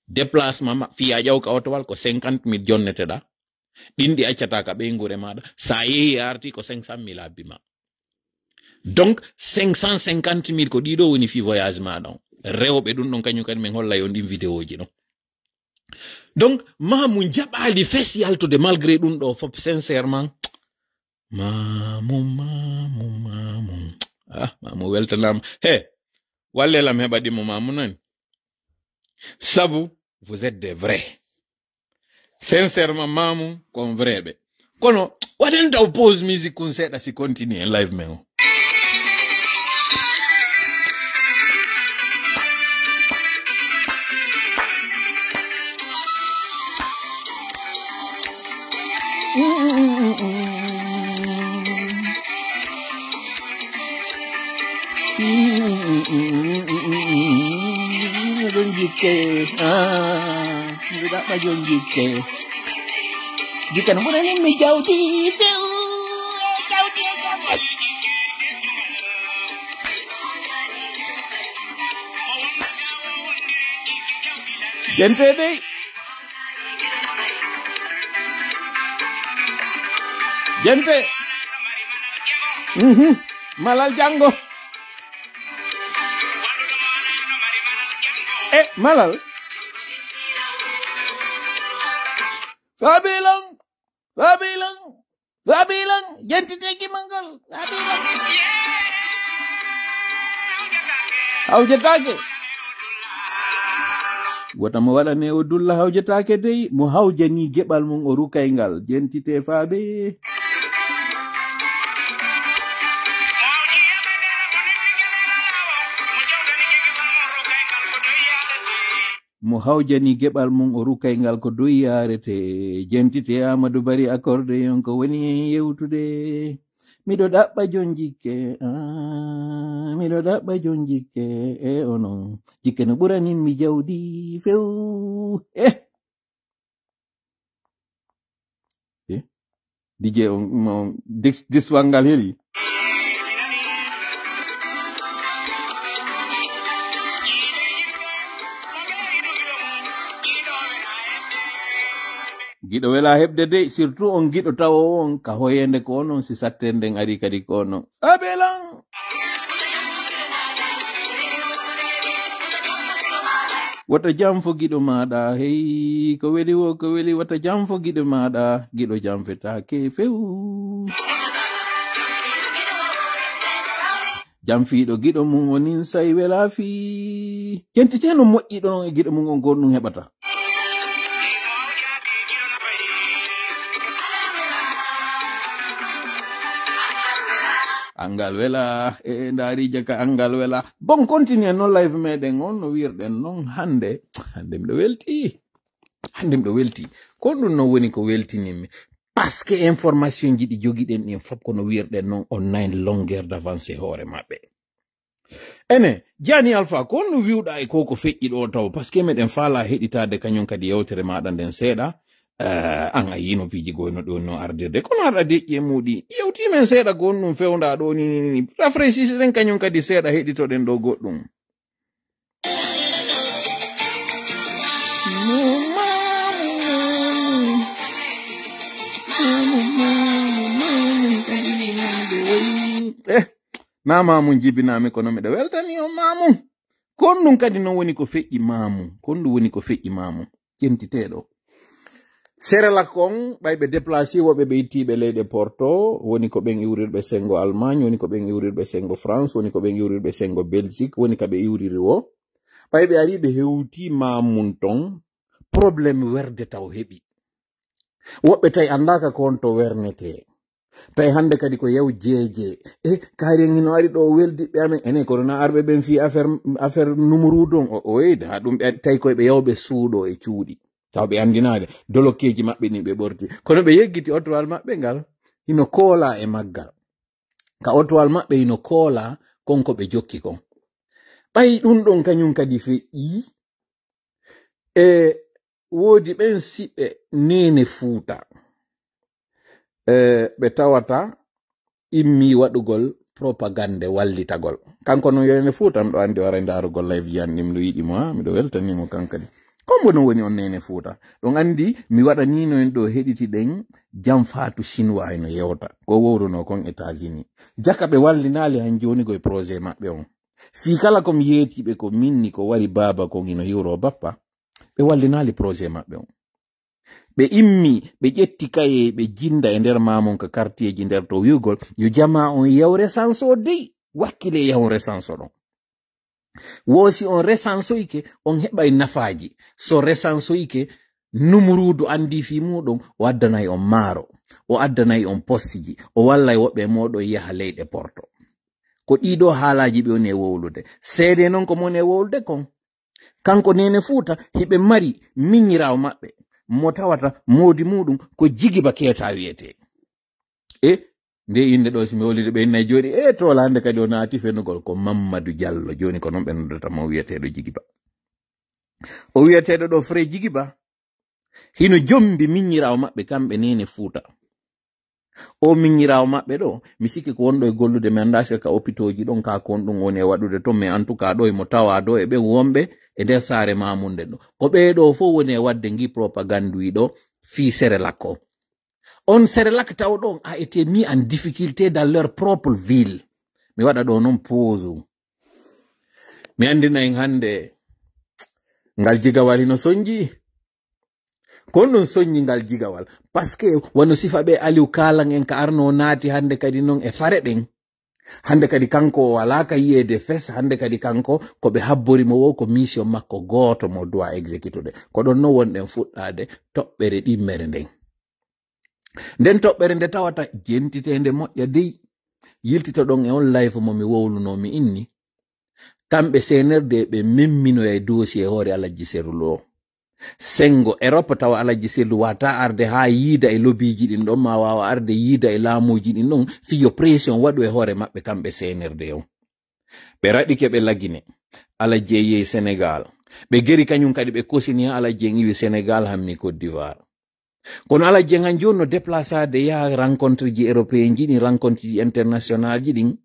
déplacement fiya ƴawka otowal ko 50,000 jonneteɗa ɗinɗi accataka ɓe ngure maɗa sa yehi arti ko 500,000 abbima donc 550,000 ko ɗiɗo woni fi voyage maɗa on rewɓe ɗum ɗon kañum kadi min holla yo ɗin vidéo ji ɗon donc mamu jaɓali fes yaltude malgré ɗum ɗo fop sincèrement mamu weltanama he wallelam heɓaɗimo mamu nani sabu vous êtes des vrais sincèrement mamu kon vrai ɓe kono waɗen taw pause musique kun seeɗa si continue en live men o Dapat jongke. Jika nombor ini menjauh di jauh dia. Gente deh. Gente. Malal Django. Malal. Fabilang, gente teki manggal. Hawjatake. Wata mo wala ne o dulla hawjatake dey mo hawjani gebal mum o rukaygal jentite faabe. Mo hawjani gebal mum o rukaygal ko doyi yarete jentite Amadou Bari accorde yon ko woni yewtude miɗo ɗaɓɓa jon jikke miɗo ɗaɓɓa jon jikke onon jikke no ɓuranin mi jawdi few DJ on diswangal heli giɗo wela heɓde de surtout on giɗo tawo on ka hoyende ko non si sattenden ari kadi ko non abelan wata jam fo giɗo maɗa hey ko weli wo ko weli wata jam fo giɗo maɗa giɗo jam fetake few jam fiiɗo giɗo mum onin say wela fi jentite no moƴƴiɗo non e giɗo mum on gonɗum heɓata angal wela ndari jaka angal wela bon continue non live meɗen on no wirɗen non hande mɗo welti kon ɗum no woni ko weltinimi parce que information ji ɗi jogiɗen ɗin fop kono wirɗen non on nine longueur d'avance hoore maɓɓe ene Jani Alpha kon no wiwɗa e koko feƴƴi ɗo taw parce que meɗen faala heɗitade kañum kadi yewtere maɗa nden seeɗa an a yino piji goyno ɗo no ardirde kono aɗa deƴƴe muɗi yewtimen seeɗa gonɗum fewda ɗo ni rafraisisen kañum kadi seeɗa heɗitoɗen ɗo goɗɗum na mamum jibinami kono miɗa weltani o mamum kon ɗum kadi no woni ko feƴƴi mamum kon ɗum woni ko feƴƴi mamum jentiteɗo Serelak kon ɓayɓe déplacé woɓe ɓe ittiɓe leyɗe Porto woni ko ɓen iwrirɓe sengo Allemagne woni ko ɓen iwrirɓe sengo France woni ko ɓen iwrirɓe sengo Belgique woni kaɓe iwriri wo ɓayɓe ari ɓe hewti mamum ton probléme werde taw heɓi woɓɓe tawi andaka kon to wernete tay hande kadi ko yaw jeeje kaari ngino ari do weldi be amen ene corona arbe ben fi affaire numéro don o weyde ha dum tay ko be yawbe suudo e cuudi taw be andinaade dolokeji mabbe ni be borti kono be yeggiti otowal mabbe ngal hino kola e maggal ka otowal mabbe hino kola konko be jokki kon bay dum don kanyum kadi fe'i wodi ben sibbe nene fuuta be tawata immi wadugol propagande wallitagol kanko no yene fuuta mdo andi wara ndarugol live yannim do yidi mo mi do weltanimo kankadi kombo no woni on nene fuuta don andi mi wada ni no en do hediti den jam faatu chinois eno yewta ko wowruno kon États-Unis jaka be wallinali han joni go projet mabbe on fi kala kom yeti be ko minni ko wari baba ko ngino euro bappa be wallinali projet mabbe on be immi be jetti kaye be jinda e nder mamon ka quartier ji nder to wiugol yo jama on yawre sanso dey wakkile yawre sanso don wosi on resanso ike on heba nafaji so resanso ike numurudu andi fi mudum o addanay on maro o addanay on postiji o wallay wobbe modo yaha leyde porto ko dido halaji be on e wowlude seede non ko mon e wowlude kon kanko nene fuuta hibe mari minyiraw mabbe mo tawata modi mudum ko jigiba keta wiyete nde inde do simi wolide be nay jodi to lande kadi o naati fenugol ko Mamadou Diallo joni ko non be nodata mo wiyetedo jigiba o wiyetedo do fre jigiba hino jombi minyiraw mabbe kambe nene fuuta o minyiraw mabbe do mi sikki ko wondo e gollude mi anda ka opitoji don ka kon dum woni e wadude to me en tout cas do e mo tawa do e be wombe e der saare mamunde do ko be do fo woni e wadde ngi propagande wi do fi Serelako on Serelak taw don a été mis en difficulté dans leur propre ville mi wada do non pose mi andina en hande ngal jigawali no sonji kon non sonji ngal jigawal parce que wono sifa be Aliou Kalang en ka arno naati hande kadi non e fare den hande kadi kanko wala ka yede fes hande kadi kanko ko be habbori mo wo ko mission makko goto mo doit exécuter ko don no wonden fuddade tobbere dimmere den tobbere nde tawata jentitende moƴƴa dey yiltita don e on live mo mi wowluno mi inni kambe senerde be memmino e dossier hore Alaji Serulo sengo Europe tawa Alaji Selu wata arde ha yida e lobbyji din don ma wawa arde yida e laamuji din non fiyo pression wadu e hore mabbe kambe senerde on be radi ke be lagine Alaji ye Senegal be geri kanyum kadi be kosini Alaji ngi Senegal hammi Côte d'Ivoire kono Alaji ngan jonno déplaçade ya rencontre ji européen ji ni rencontre ji international ji din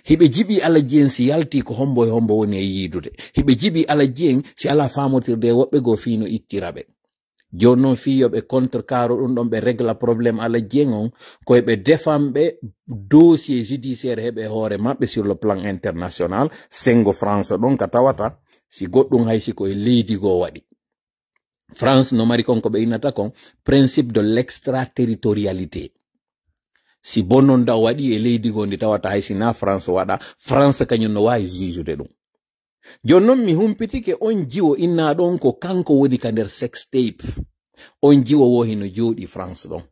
hibe jibi Alaji si yalti ko hombo woni e yidude hibe jibi Alaji si ala famotirde wobbe go fino ittirabe jonno fiyo be contre caro dum don be régla problème Alaji on ko be defambe dossier judiciaire hebe hore mabbe sur le plan international sengo France don ka tawata si goddum haysi ko e leydi go wadi France no mari konko be inata kon principe de l'extraterritorialité si bonon da wadi e leydi gondi tawata haysi na France wada France kanyum no wawi jujude dum jonnon mi humpitike on jiwo inna don ko kanko wodi ka der sex tape on jiwo wo hino jodi France don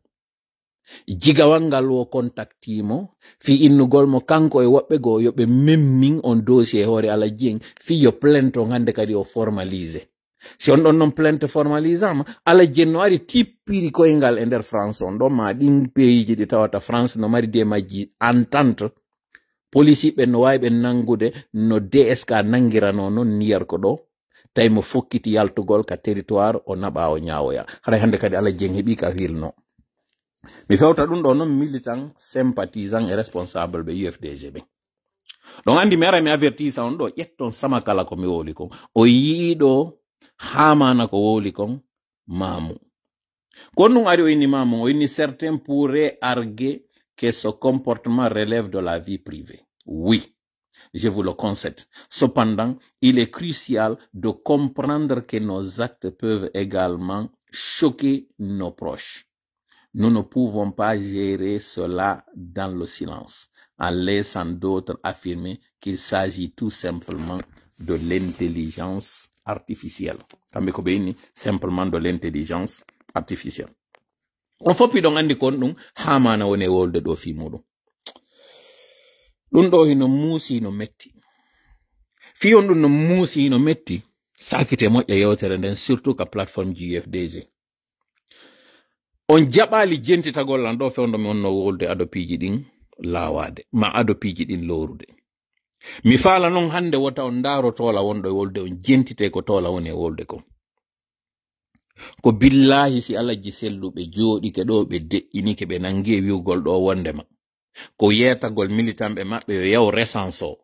jigawangal wo contactimo fi innugol mo kanko e wobbe go yobe memmin on dossier hore Alaji fi yo plainte hande kadi o formaliser si on don non plainte formalisama Alaji no ari tippiri ko engal e der France on do ma din pays ji di tawata France no mari de maji entente police be no waybe nangude no DSK nangirano non niyar ko do tay mo fokkiti yaltugol ka territoire o naba o nyaawoya hara hande kadi Alaji hebi ka wilno mi fewta dum do non militant sympathisant et responsable be UFDG be don andi mera mi avertisa on do yetton sama kala ko mi woli ko o yiido hamana ko woli kon mamu konnu ari o inni mamu o inni certains pourraient arguer que ce comportement relève de la vie privée. Oui, je vous le concède. Cependant, il est crucial de comprendre que nos actes peuvent également choquer nos proches. Nous ne pouvons pas gérer cela dans le silence, en laissant d'autres affirmer qu'il s'agit tout simplement de l'intelligence artificielle. Simplement de l'intelligence artificielle. on foppi ɗon andi kon ɗum ha mana woni wolde ɗo fi muɗum ɗum ɗo hino muusi no metti fi on ɗum no muusi no metti sakite moƴƴa yewtere nden surtout ka plateforme ji UFDG on jaɓali jentitagol an ɗo fewndo mi wonno wolde adopiji ɗin lawade ma adopiji ɗin lorude mi faala noon hande wota on ndaro tola wonɗo e wolde on jentite ko tola woni e wolde ko billahi si alaji selluɓe jooɗike ɗo ɓe de'inike ɓe nangi e wiwgol ɗo wondema ko yetagol militanɓe maɓɓe yo yaw resance o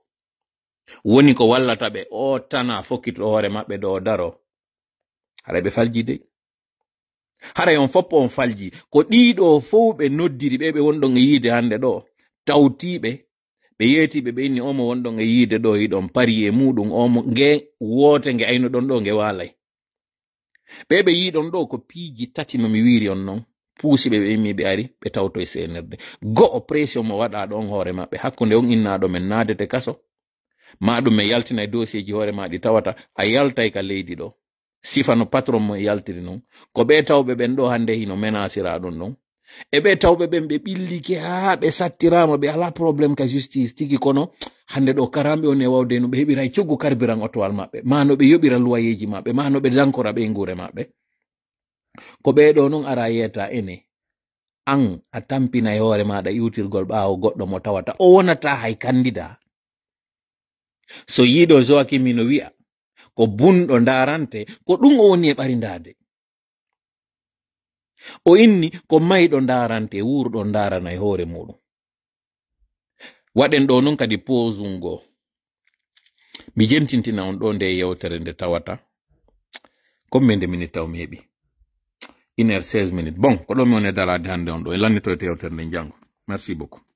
woni ko wallata ɓe o tana fokkito hoore maɓɓe ɗo daro hara ɓe falji dey hara on foppo on falji ko ɗiɗo fof ɓe noddiri ɓe wonɗon e yiide hande ɗo tawtiɓe ɓe yetiɓe ɓe inni omo wonɗon e yiide ɗo hiɗon pari e muɗum omo nge wote nge aynuɗon ɗo nge walay ɓe yiɗon ɗo ko piiji tati no mi wiri on noon puusiɓe ɓe immi ɓe ari ɓe tawto e senerde go'o pression mo waɗa ɗon hoore maɓɓe hakkunde on innaɗo men naadete kaso ma ɗum e yaltina e dossier ji hoore maɗi tawata a yaltay ka leydi ɗo sifa no patron mo yaltiri noon ko ɓe tawɓe ɓen ɗo hande hino menacira ɗum ɗon e ɓe tawɓe ɓen ɓe ɓillike ha ɓe sattirama ɓe ala probléme ka justice tigi kono hande ɗo karamɓe on e wawde no ɓe heɓira coggu carburant otowal maɓɓe ma no ɓe yoɓira loyeji maɓɓe ma no ɓe dankora ɓe ngure maɓɓe ko ɓeɗo noon ara yeta ene an a tampina e hoore maɗa iwtirgol ɓaawo goɗɗo mo tawata o wonata hay candidat so yiiɗo Joakim no wi'a ko bunɗo darante ko ɗum o woni e ɓarindade o inni ko mayɗo darante wurɗo darana e hoore muɗum waɗen ɗo noon kadi posungo mi jentintina on ɗo nde yewtere nde tawata comme nde minute taw mi heɓi 1h16 bon ko ɗo mi woni darade hande on ɗo e lannito e yewtere nde jango merci beaucoup